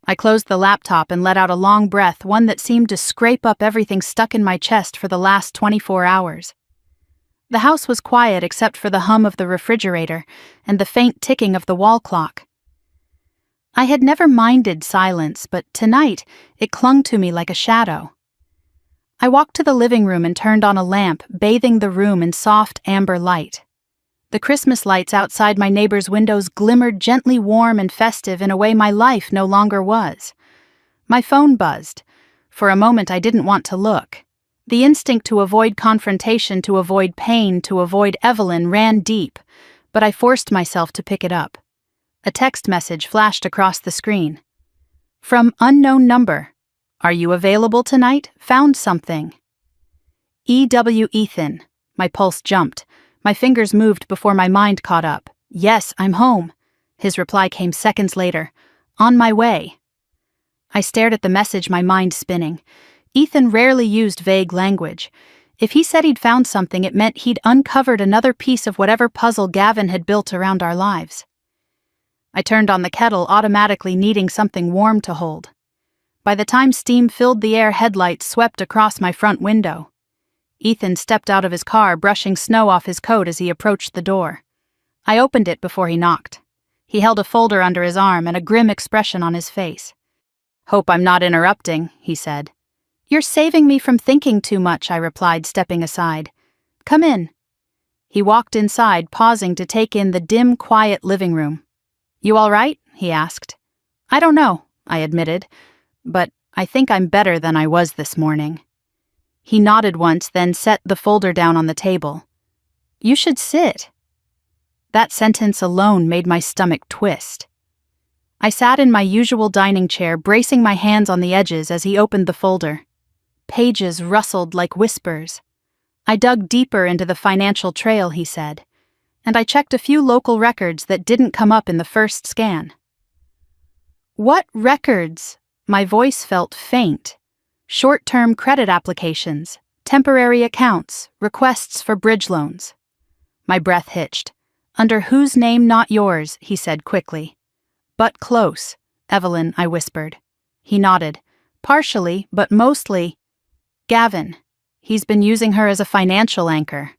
I closed the laptop and let out a long breath, one that seemed to scrape up everything stuck in my chest for the last 24 hours. The house was quiet except for the hum of the refrigerator and the faint ticking of the wall clock. I had never minded silence, but tonight it clung to me like a shadow. I walked to the living room and turned on a lamp, bathing the room in soft amber light. The Christmas lights outside my neighbor's windows glimmered gently warm and festive in a way my life no longer was. My phone buzzed. For a moment I didn't want to look. The instinct to avoid confrontation, to avoid pain, to avoid Evelyn ran deep, but I forced myself to pick it up. A text message flashed across the screen. From unknown number. Are you available tonight? Found something. E.W. Ethan. My pulse jumped. My fingers moved before my mind caught up. Yes, I'm home. His reply came seconds later. On my way. I stared at the message, my mind spinning. Ethan rarely used vague language. If he said he'd found something, it meant he'd uncovered another piece of whatever puzzle Gavin had built around our lives. I turned on the kettle, automatically needing something warm to hold. By the time steam filled the air, headlights swept across my front window. Ethan stepped out of his car, brushing snow off his coat as he approached the door. I opened it before he knocked. He held a folder under his arm and a grim expression on his face. "Hope I'm not interrupting," he said. "You're saving me from thinking too much," I replied, stepping aside. "Come in." He walked inside, pausing to take in the dim, quiet living room. "You all right?" he asked. "I don't know," I admitted, "but I think I'm better than I was this morning." He nodded once, then set the folder down on the table. "You should sit." That sentence alone made my stomach twist. I sat in my usual dining chair, bracing my hands on the edges as he opened the folder. Pages rustled like whispers. I dug deeper into the financial trail, he said, and I checked a few local records that didn't come up in the first scan. "What records?" My voice felt faint. Short-term credit applications, temporary accounts, requests for bridge loans. My breath hitched. "Under whose name, not yours," he said quickly. "But close, Evelyn," I whispered. He nodded. "Partially, but mostly Gavin. He's been using her as a financial anchor."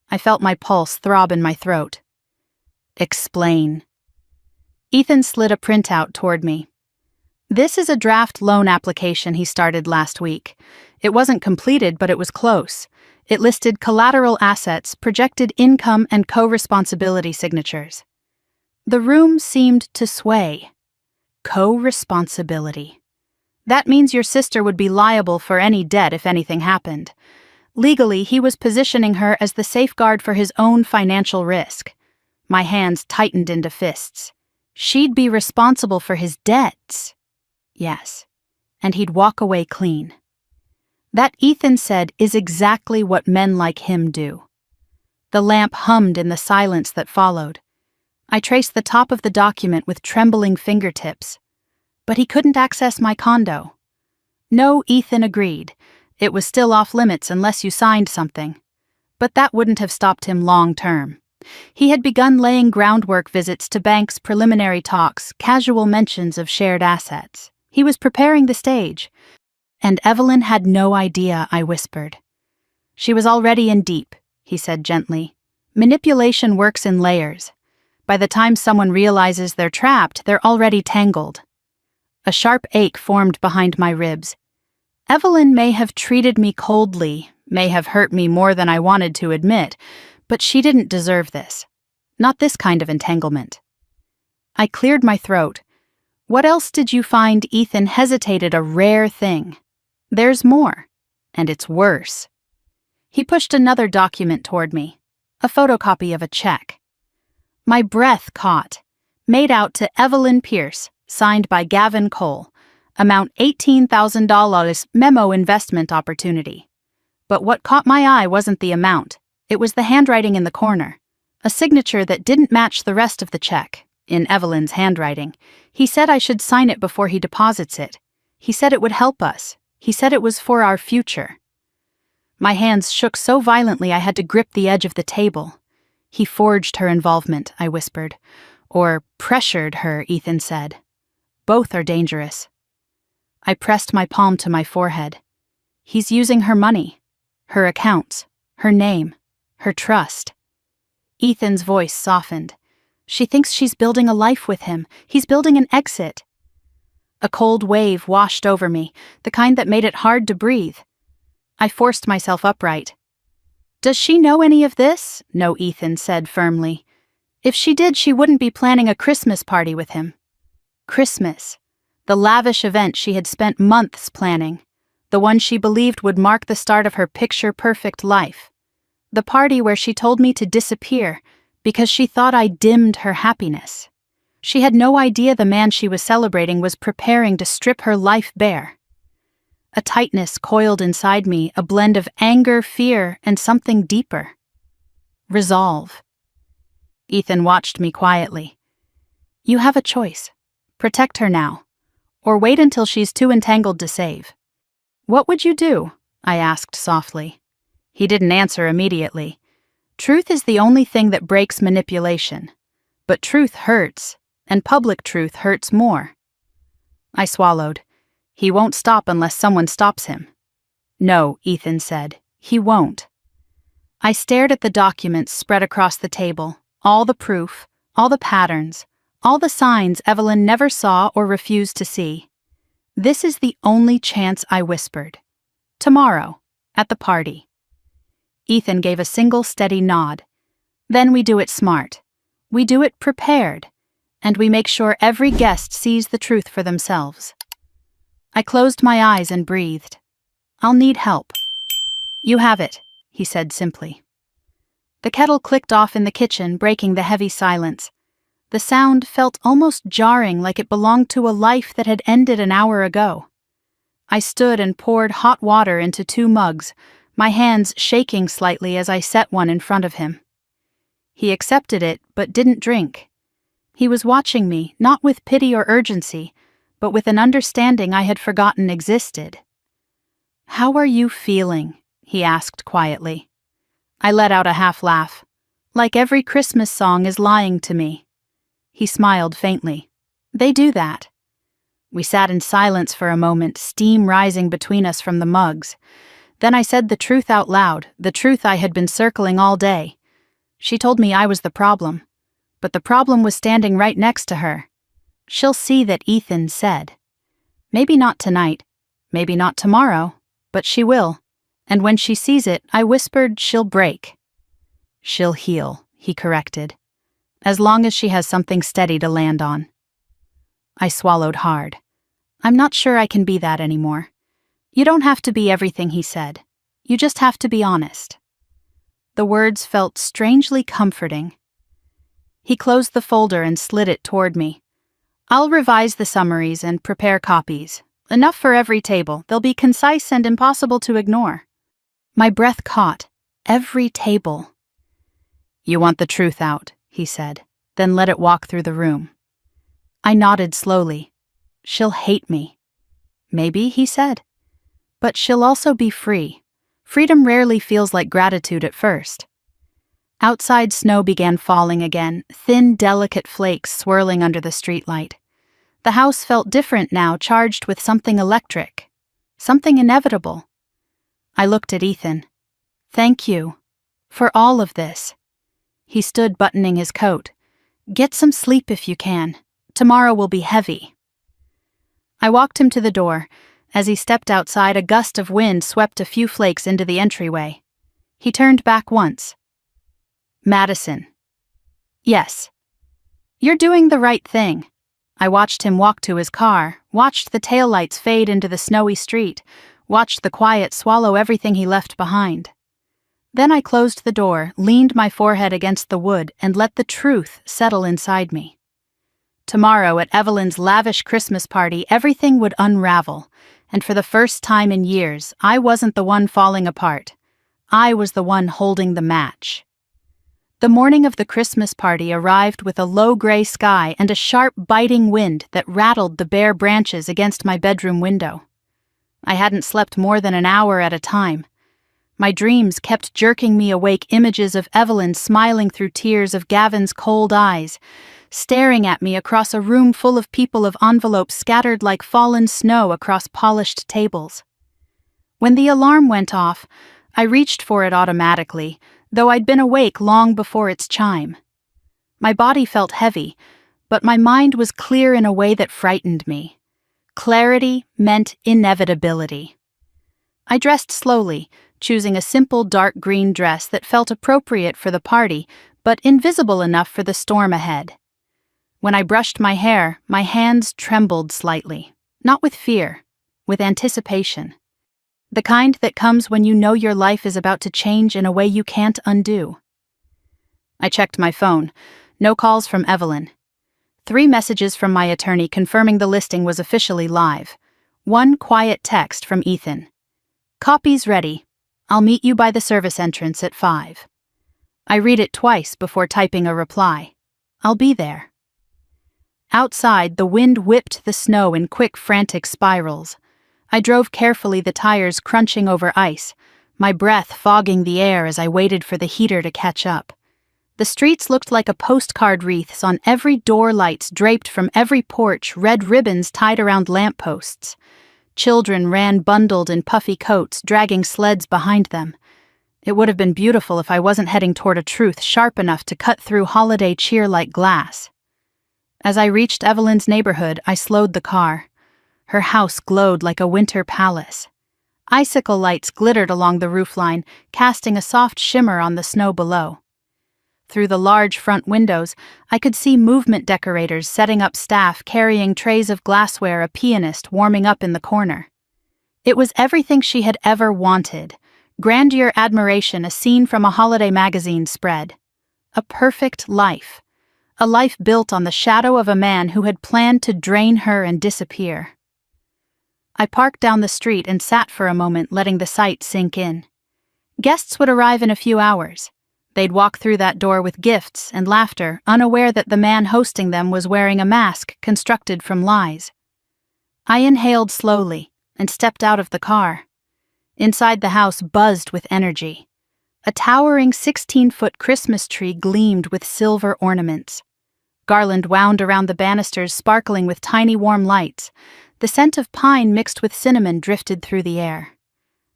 I felt my pulse throb in my throat. "Explain." Ethan slid a printout toward me. "This is a draft loan application he started last week. It wasn't completed, but it was close. It listed collateral assets, projected income, and co-responsibility signatures." The room seemed to sway. Co-responsibility. That means your sister would be liable for any debt if anything happened. Legally, he was positioning her as the safeguard for his own financial risk. My hands tightened into fists. She'd be responsible for his debts. Yes, and he'd walk away clean. That, Ethan said, is exactly what men like him do. The lamp hummed in the silence that followed. I traced the top of the document with trembling fingertips. But he couldn't access my condo. No, Ethan agreed. It was still off limits unless you signed something. But that wouldn't have stopped him long term. He had begun laying groundwork, visits to banks, preliminary talks, casual mentions of shared assets. He was preparing the stage. "And Evelyn had no idea," I whispered. "She was already in deep," he said gently. "Manipulation works in layers. By the time someone realizes they're trapped, they're already tangled." A sharp ache formed behind my ribs. Evelyn may have treated me coldly, may have hurt me more than I wanted to admit, but she didn't deserve this. Not this kind of entanglement. I cleared my throat. "What else did you find?" Ethan hesitated, a rare thing. "There's more, and it's worse." He pushed another document toward me, a photocopy of a check. My breath caught. Made out to Evelyn Pierce, signed by Gavin Cole. Amount $18,000, memo investment opportunity. But what caught my eye wasn't the amount. It was the handwriting in the corner. A signature that didn't match the rest of the check, in Evelyn's handwriting. He said I should sign it before he deposits it. He said it would help us. He said it was for our future. My hands shook so violently I had to grip the edge of the table. "He forged her involvement," I whispered. "Or pressured her," Ethan said. "Both are dangerous." I pressed my palm to my forehead. "He's using her money, her accounts, her name, her trust." Ethan's voice softened. "She thinks she's building a life with him. He's building an exit." A cold wave washed over me, the kind that made it hard to breathe. I forced myself upright. "Does she know any of this?" "No," Ethan said firmly. "If she did, she wouldn't be planning a Christmas party with him." Christmas. The lavish event she had spent months planning. The one she believed would mark the start of her picture-perfect life. The party where she told me to disappear because she thought I dimmed her happiness. She had no idea the man she was celebrating was preparing to strip her life bare. A tightness coiled inside me, a blend of anger, fear, and something deeper. Resolve. Ethan watched me quietly. "You have a choice. Protect her now, or wait until she's too entangled to save." "What would you do?" I asked softly. He didn't answer immediately. Truth is the only thing that breaks manipulation. But truth hurts, and public truth hurts more. I swallowed. "He won't stop unless someone stops him." "No," Ethan said. "He won't." I stared at the documents spread across the table, all the proof, all the patterns, All the signs Evelyn never saw or refused to see. "This is the only chance," I whispered. "Tomorrow, at the party." Ethan gave a single steady nod. "Then we do it smart. We do it prepared. And we make sure every guest sees the truth for themselves." I closed my eyes and breathed. "I'll need help." "You have it," he said simply. The kettle clicked off in the kitchen, breaking the heavy silence. The sound felt almost jarring, like it belonged to a life that had ended an hour ago. I stood and poured hot water into 2 mugs, my hands shaking slightly as I set one in front of him. He accepted it, but didn't drink. He was watching me, not with pity or urgency, but with an understanding I had forgotten existed. "How are you feeling?" he asked quietly. I let out a half laugh. "Like every Christmas song is lying to me." He smiled faintly. "They do that." We sat in silence for a moment, steam rising between us from the mugs. Then I said the truth out loud, the truth I had been circling all day. She told me I was the problem. But the problem was standing right next to her. "She'll see that Ethan said." "Maybe not tonight, maybe not tomorrow, but she will. And when she sees it," I whispered, "she'll break." "She'll heal," he corrected. "As long as she has something steady to land on." I swallowed hard. "I'm not sure I can be that anymore." "You don't have to be everything," he said. "You just have to be honest." The words felt strangely comforting. He closed the folder and slid it toward me. "I'll revise the summaries and prepare copies. Enough for every table. They'll be concise and impossible to ignore." My breath caught. Every table. "You want the truth out," he said. "Then let it walk through the room." I nodded slowly. "She'll hate me." "Maybe," he said. "But she'll also be free. Freedom rarely feels like gratitude at first." Outside, snow began falling again, thin, delicate flakes swirling under the streetlight. The house felt different now, charged with something electric. Something inevitable. I looked at Ethan. "Thank you. For all of this." He stood buttoning his coat. "Get some sleep if you can. Tomorrow will be heavy." I walked him to the door. As he stepped outside, a gust of wind swept a few flakes into the entryway. He turned back once. "Madison." "Yes." "You're doing the right thing." I watched him walk to his car, watched the taillights fade into the snowy street, watched the quiet swallow everything he left behind. Then I closed the door, leaned my forehead against the wood, and let the truth settle inside me. Tomorrow, at Evelyn's lavish Christmas party, everything would unravel, and for the first time in years, I wasn't the one falling apart. I was the one holding the match. The morning of the Christmas party arrived with a low gray sky and a sharp, biting wind that rattled the bare branches against my bedroom window. I hadn't slept more than an hour at a time. My dreams kept jerking me awake, images of Evelyn smiling through tears, of Gavin's cold eyes, staring at me across a room full of people, of envelopes scattered like fallen snow across polished tables. When the alarm went off, I reached for it automatically, though I'd been awake long before its chime. My body felt heavy, but my mind was clear in a way that frightened me. Clarity meant inevitability. I dressed slowly, choosing a simple dark green dress that felt appropriate for the party, but invisible enough for the storm ahead. When I brushed my hair, my hands trembled slightly, not with fear, with anticipation. The kind that comes when you know your life is about to change in a way you can't undo. I checked my phone. No calls from Evelyn. 3 messages from my attorney confirming the listing was officially live. 1 quiet text from Ethan. "Copies ready. I'll meet you by the service entrance at 5. I read it twice before typing a reply. "I'll be there." Outside, the wind whipped the snow in quick, frantic spirals. I drove carefully, the tires crunching over ice, my breath fogging the air as I waited for the heater to catch up. The streets looked like a postcard, wreaths on every door, lights draped from every porch, red ribbons tied around lampposts. Children ran bundled in puffy coats, dragging sleds behind them. It would have been beautiful if I wasn't heading toward a truth sharp enough to cut through holiday cheer like glass. As I reached Evelyn's neighborhood, I slowed the car. Her house glowed like a winter palace. Icicle lights glittered along the roofline, casting a soft shimmer on the snow below. Through the large front windows, I could see movement decorators setting up staff carrying trays of glassware, a pianist warming up in the corner. It was everything she had ever wanted. Grandeur, admiration, a scene from a holiday magazine spread. A perfect life. A life built on the shadow of a man who had planned to drain her and disappear. I parked down the street and sat for a moment, letting the sight sink in. Guests would arrive in a few hours. They'd walk through that door with gifts and laughter, unaware that the man hosting them was wearing a mask constructed from lies. I inhaled slowly and stepped out of the car. Inside the house buzzed with energy. A towering 16-foot Christmas tree gleamed with silver ornaments. Garland wound around the banisters, sparkling with tiny warm lights. The scent of pine mixed with cinnamon drifted through the air.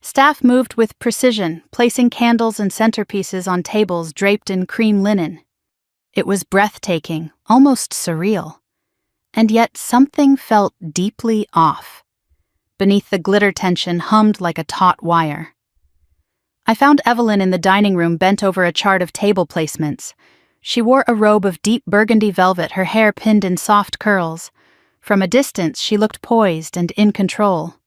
Staff moved with precision, placing candles and centerpieces on tables draped in cream linen. It was breathtaking, almost surreal. And yet something felt deeply off. Beneath the glitter, tension hummed like a taut wire. I found Evelyn in the dining room, bent over a chart of table placements. She wore a robe of deep burgundy velvet, her hair pinned in soft curls. From a distance, she looked poised and in control.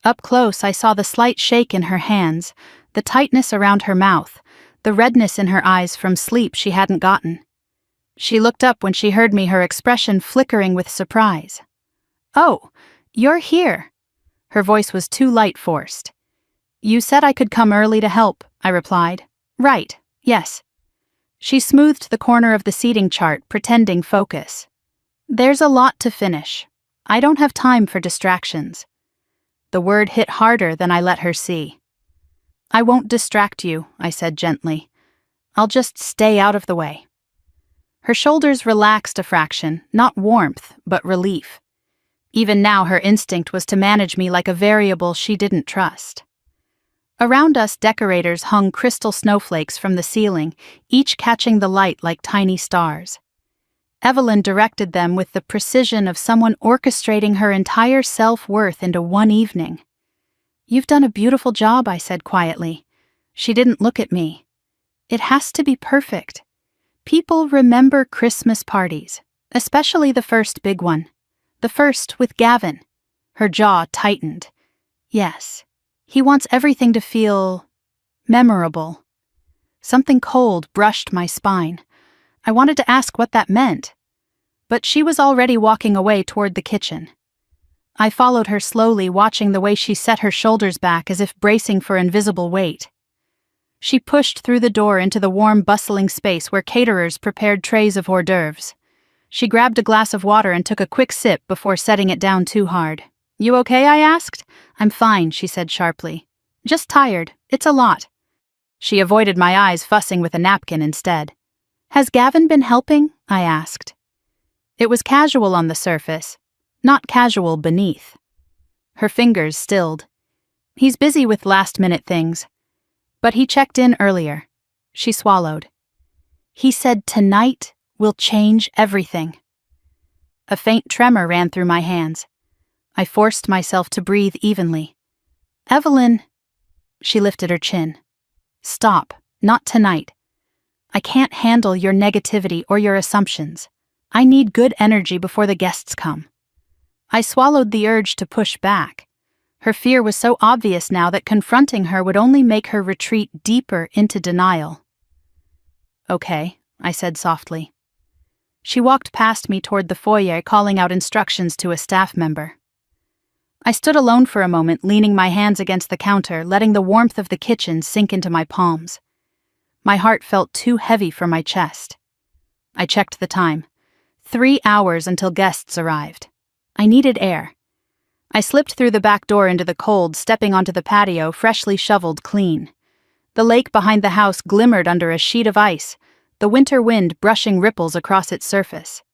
Up close, I saw the slight shake in her hands, the tightness around her mouth, the redness in her eyes from sleep she hadn't gotten. She looked up when she heard me, her expression flickering with surprise. "Oh, you're here." Her voice was too light, forced. "You said I could come early to help," I replied. "Right, yes." She smoothed the corner of the seating chart, pretending focus. "There's a lot to finish. I don't have time for distractions." The word hit harder than I let her see. "I won't distract you," I said gently. "I'll just stay out of the way." Her shoulders relaxed a fraction, not warmth, but relief. Even now her instinct was to manage me like a variable she didn't trust. Around us, decorators hung crystal snowflakes from the ceiling, each catching the light like tiny stars. Evelyn directed them with the precision of someone orchestrating her entire self-worth into one evening. "You've done a beautiful job," I said quietly. She didn't look at me. "It has to be perfect. People remember Christmas parties, especially the first big one. The first with Gavin." Her jaw tightened. "Yes. He wants everything to feel memorable." Something cold brushed my spine. I wanted to ask what that meant, but she was already walking away toward the kitchen. I followed her slowly, watching the way she set her shoulders back as if bracing for invisible weight. She pushed through the door into the warm, bustling space where caterers prepared trays of hors d'oeuvres. She grabbed a glass of water and took a quick sip before setting it down too hard. "You okay?" I asked. "I'm fine," she said sharply. "Just tired. It's a lot." She avoided my eyes, fussing with a napkin instead. "Has Gavin been helping?" I asked. It was casual on the surface, not casual beneath. Her fingers stilled. "He's busy with last-minute things. But he checked in earlier." She swallowed. "He said tonight will change everything." A faint tremor ran through my hands. I forced myself to breathe evenly. "Evelyn," she lifted her chin. "Stop, not tonight. I can't handle your negativity or your assumptions. I need good energy before the guests come." I swallowed the urge to push back. Her fear was so obvious now that confronting her would only make her retreat deeper into denial. "Okay," I said softly. She walked past me toward the foyer, calling out instructions to a staff member. I stood alone for a moment, leaning my hands against the counter, letting the warmth of the kitchen sink into my palms. My heart felt too heavy for my chest. I checked the time. 3 hours until guests arrived. I needed air. I slipped through the back door into the cold, stepping onto the patio, freshly shoveled clean. The lake behind the house glimmered under a sheet of ice, the winter wind brushing ripples across its surface.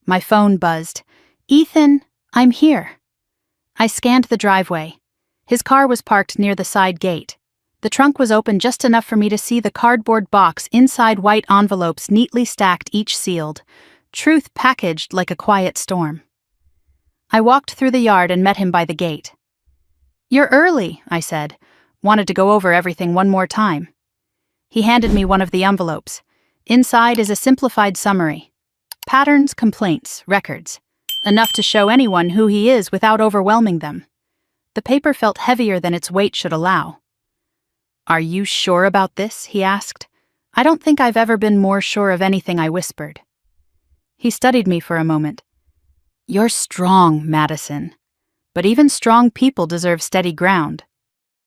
My phone buzzed. "Ethan, I'm here." I scanned the driveway. His car was parked near the side gate. The trunk was open just enough for me to see the cardboard box inside, white envelopes neatly stacked, each sealed. truth packaged like a quiet storm. I walked through the yard and met him by the gate. "You're early," I said. "Wanted to go over everything one more time." He handed me one of the envelopes. Inside is a simplified summary. Patterns, complaints, records. Enough to show anyone who he is without overwhelming them. The paper felt heavier than its weight should allow. "Are you sure about this?" he asked. "I don't think I've ever been more sure of anything," I whispered. He studied me for a moment. "You're strong, Madison. But even strong people deserve steady ground.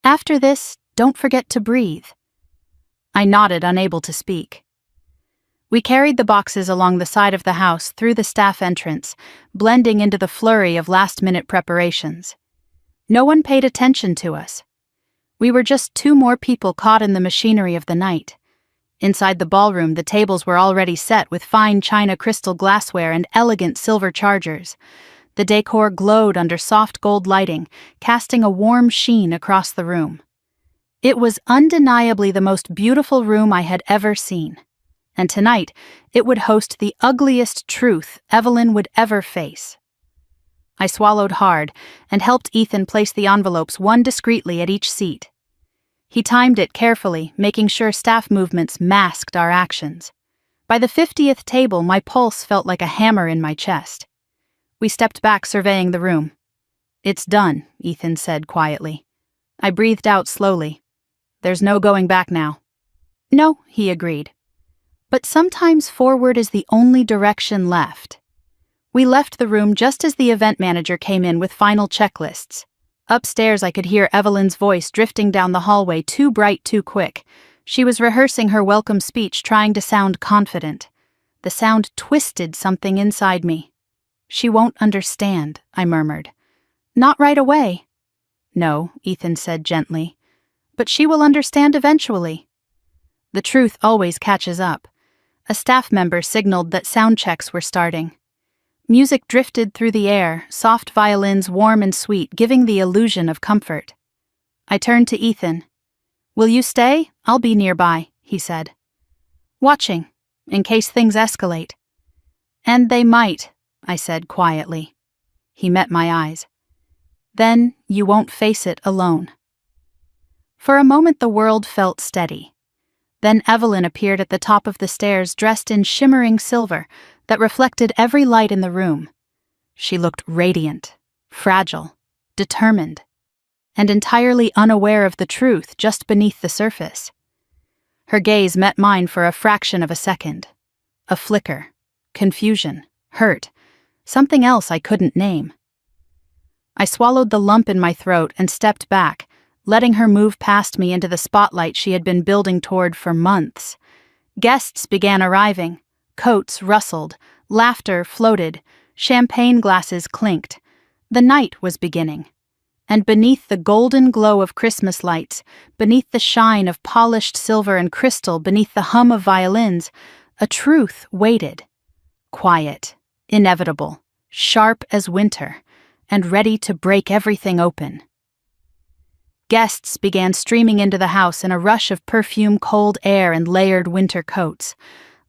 After this, don't forget to breathe." I nodded, unable to speak. We carried the boxes along the side of the house through the staff entrance, blending into the flurry of last-minute preparations. No one paid attention to us. We were just two more people caught in the machinery of the night. Inside the ballroom, the tables were already set with fine china crystal glassware and elegant silver chargers. The decor glowed under soft gold lighting, casting a warm sheen across the room. It was undeniably the most beautiful room I had ever seen. And tonight, it would host the ugliest truth Evelyn would ever face. I swallowed hard and helped Ethan place the envelopes one discreetly at each seat. He timed it carefully, making sure staff movements masked our actions. By the 50th table, my pulse felt like a hammer in my chest. We stepped back, surveying the room. "It's done," Ethan said quietly. I breathed out slowly. "There's no going back now." "No," he agreed. "But sometimes forward is the only direction left." We left the room just as the event manager came in with final checklists. Upstairs, I could hear Evelyn's voice drifting down the hallway, too bright, too quick. She was rehearsing her welcome speech, trying to sound confident. The sound twisted something inside me. "She won't understand," I murmured. "Not right away." "No," Ethan said gently. "But she will understand eventually." The truth always catches up. A staff member signaled that sound checks were starting. Music drifted through the air, soft violins warm and sweet, giving the illusion of comfort. I turned to Ethan. "Will you stay? I'll be nearby," he said. "Watching, in case things escalate." "And they might," I said quietly. He met my eyes. "Then you won't face it alone." For a moment the world felt steady. Then Evelyn appeared at the top of the stairs, dressed in shimmering silver that reflected every light in the room. She looked radiant, fragile, determined, and entirely unaware of the truth just beneath the surface. Her gaze met mine for a fraction of a second. A flicker, confusion, hurt, something else I couldn't name. I swallowed the lump in my throat and stepped back, letting her move past me into the spotlight she had been building toward for months. Guests began arriving. Coats rustled, laughter floated, champagne glasses clinked. The night was beginning. And beneath the golden glow of Christmas lights, beneath the shine of polished silver and crystal, beneath the hum of violins, a truth waited. Quiet, inevitable, sharp as winter, and ready to break everything open. Guests began streaming into the house in a rush of perfume, cold air, and layered winter coats.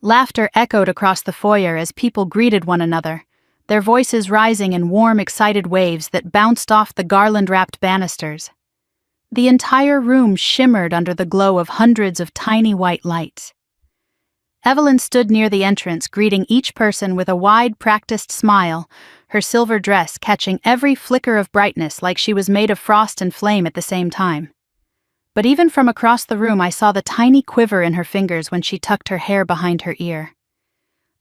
Laughter echoed across the foyer as people greeted one another, their voices rising in warm, excited waves that bounced off the garland-wrapped banisters. The entire room shimmered under the glow of hundreds of tiny white lights. Evelyn stood near the entrance, greeting each person with a wide, practiced smile, her silver dress catching every flicker of brightness like she was made of frost and flame at the same time. But even from across the room I saw the tiny quiver in her fingers when she tucked her hair behind her ear.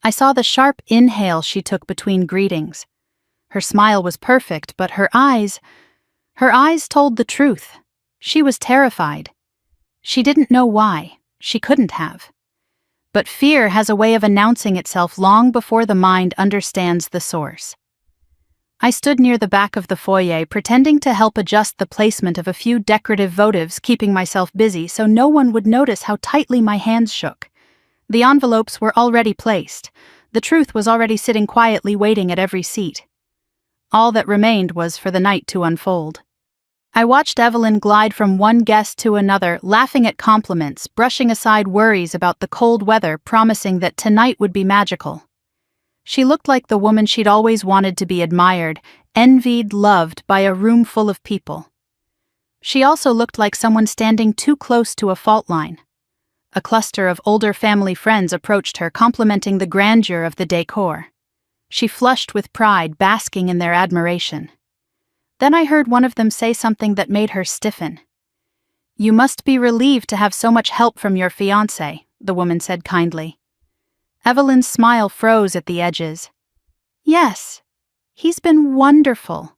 I saw the sharp inhale she took between greetings. Her smile was perfect, but her eyes told the truth. She was terrified. She didn't know why. She couldn't have. But fear has a way of announcing itself long before the mind understands the source. I stood near the back of the foyer, pretending to help adjust the placement of a few decorative votives, keeping myself busy so no one would notice how tightly my hands shook. The envelopes were already placed. The truth was already sitting quietly waiting at every seat. All that remained was for the night to unfold. I watched Evelyn glide from one guest to another, laughing at compliments, brushing aside worries about the cold weather, promising that tonight would be magical. She looked like the woman she'd always wanted to be admired, envied, loved by a room full of people. She also looked like someone standing too close to a fault line. A cluster of older family friends approached her, complimenting the grandeur of the decor. She flushed with pride, basking in their admiration. Then I heard one of them say something that made her stiffen. "You must be relieved to have so much help from your fiancé," the woman said kindly. Evelyn's smile froze at the edges. "Yes, he's been wonderful.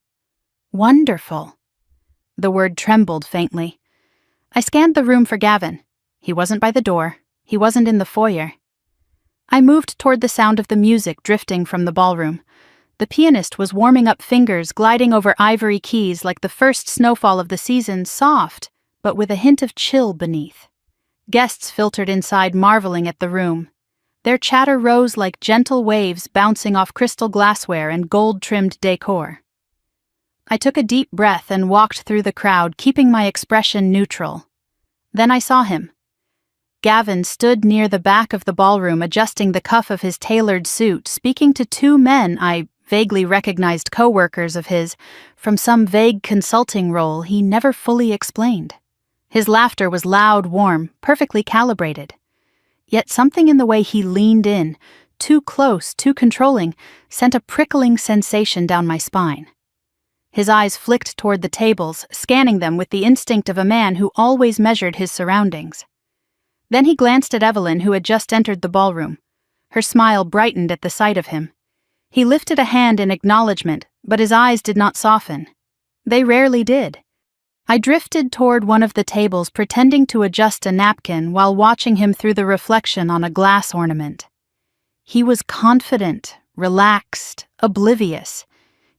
Wonderful." The word trembled faintly. I scanned the room for Gavin. He wasn't by the door. He wasn't in the foyer. I moved toward the sound of the music drifting from the ballroom. The pianist was warming up, fingers gliding over ivory keys like the first snowfall of the season, soft, but with a hint of chill beneath. Guests filtered inside, marveling at the room. Their chatter rose like gentle waves bouncing off crystal glassware and gold-trimmed decor. I took a deep breath and walked through the crowd, keeping my expression neutral. Then I saw him. Gavin stood near the back of the ballroom, adjusting the cuff of his tailored suit, speaking to two men I vaguely recognized, co-workers of his, from some vague consulting role he never fully explained. His laughter was loud, warm, perfectly calibrated. Yet something in the way he leaned in, too close, too controlling, sent a prickling sensation down my spine. His eyes flicked toward the tables, scanning them with the instinct of a man who always measured his surroundings. Then he glanced at Evelyn, who had just entered the ballroom. Her smile brightened at the sight of him. He lifted a hand in acknowledgement, but his eyes did not soften. They rarely did. I drifted toward one of the tables, pretending to adjust a napkin while watching him through the reflection on a glass ornament. He was confident, relaxed, oblivious.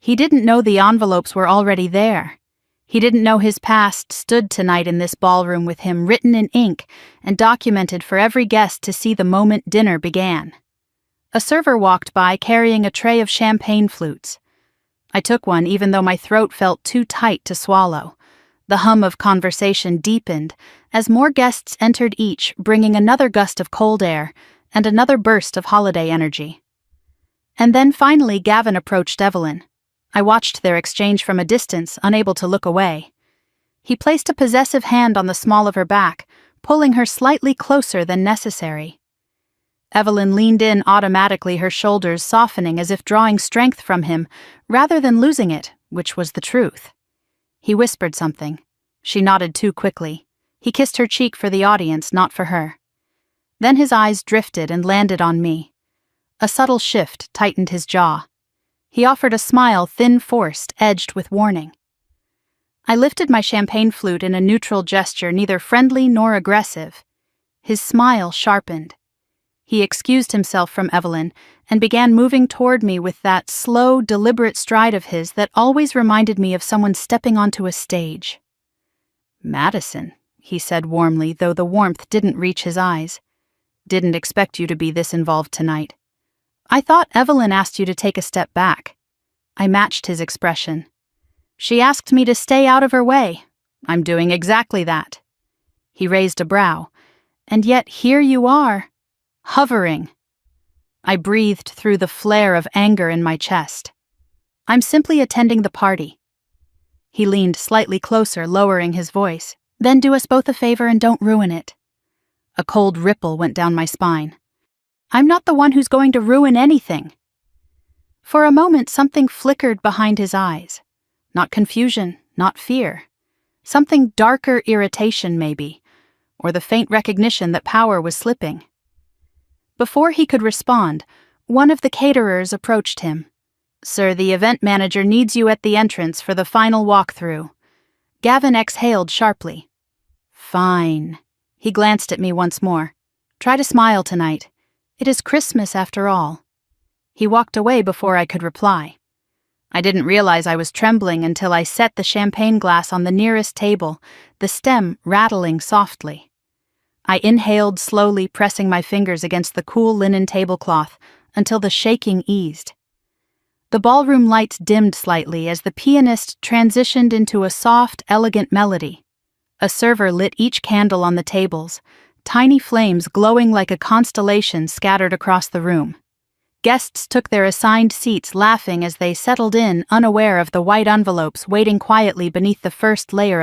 He didn't know the envelopes were already there. He didn't know his past stood tonight in this ballroom with him, written in ink and documented for every guest to see the moment dinner began. A server walked by carrying a tray of champagne flutes. I took one even though my throat felt too tight to swallow. The hum of conversation deepened as more guests entered, each bringing another gust of cold air and another burst of holiday energy. And then finally Gavin approached Evelyn. I watched their exchange from a distance, unable to look away. He placed a possessive hand on the small of her back, pulling her slightly closer than necessary. Evelyn leaned in automatically, her shoulders softening as if drawing strength from him, rather than losing it, which was the truth. He whispered something. She nodded too quickly. He kissed her cheek for the audience, not for her. Then his eyes drifted and landed on me. A subtle shift tightened his jaw. He offered a smile, thin, forced, edged with warning. I lifted my champagne flute in a neutral gesture, neither friendly nor aggressive. His smile sharpened. He excused himself from Evelyn and began moving toward me with that slow, deliberate stride of his that always reminded me of someone stepping onto a stage. "Madison," he said warmly, though the warmth didn't reach his eyes. "Didn't expect you to be this involved tonight. I thought Evelyn asked you to take a step back." I matched his expression. "She asked me to stay out of her way. I'm doing exactly that." He raised a brow. "And yet here you are, hovering." I breathed through the flare of anger in my chest. "I'm simply attending the party." He leaned slightly closer, lowering his voice. "Then do us both a favor and don't ruin it." A cold ripple went down my spine. "I'm not the one who's going to ruin anything." For a moment something flickered behind his eyes. Not confusion, not fear. Something darker, irritation maybe, or the faint recognition that power was slipping. Before he could respond, one of the caterers approached him. "Sir, the event manager needs you at the entrance for the final walkthrough." Gavin exhaled sharply. "Fine." He glanced at me once more. "Try to smile tonight. It is Christmas after all." He walked away before I could reply. I didn't realize I was trembling until I set the champagne glass on the nearest table, the stem rattling softly. I inhaled slowly, pressing my fingers against the cool linen tablecloth until the shaking eased. The ballroom lights dimmed slightly as the pianist transitioned into a soft, elegant melody. A server lit each candle on the tables, tiny flames glowing like a constellation scattered across the room. Guests took their assigned seats, laughing as they settled in, unaware of the white envelopes waiting quietly beneath the first layer of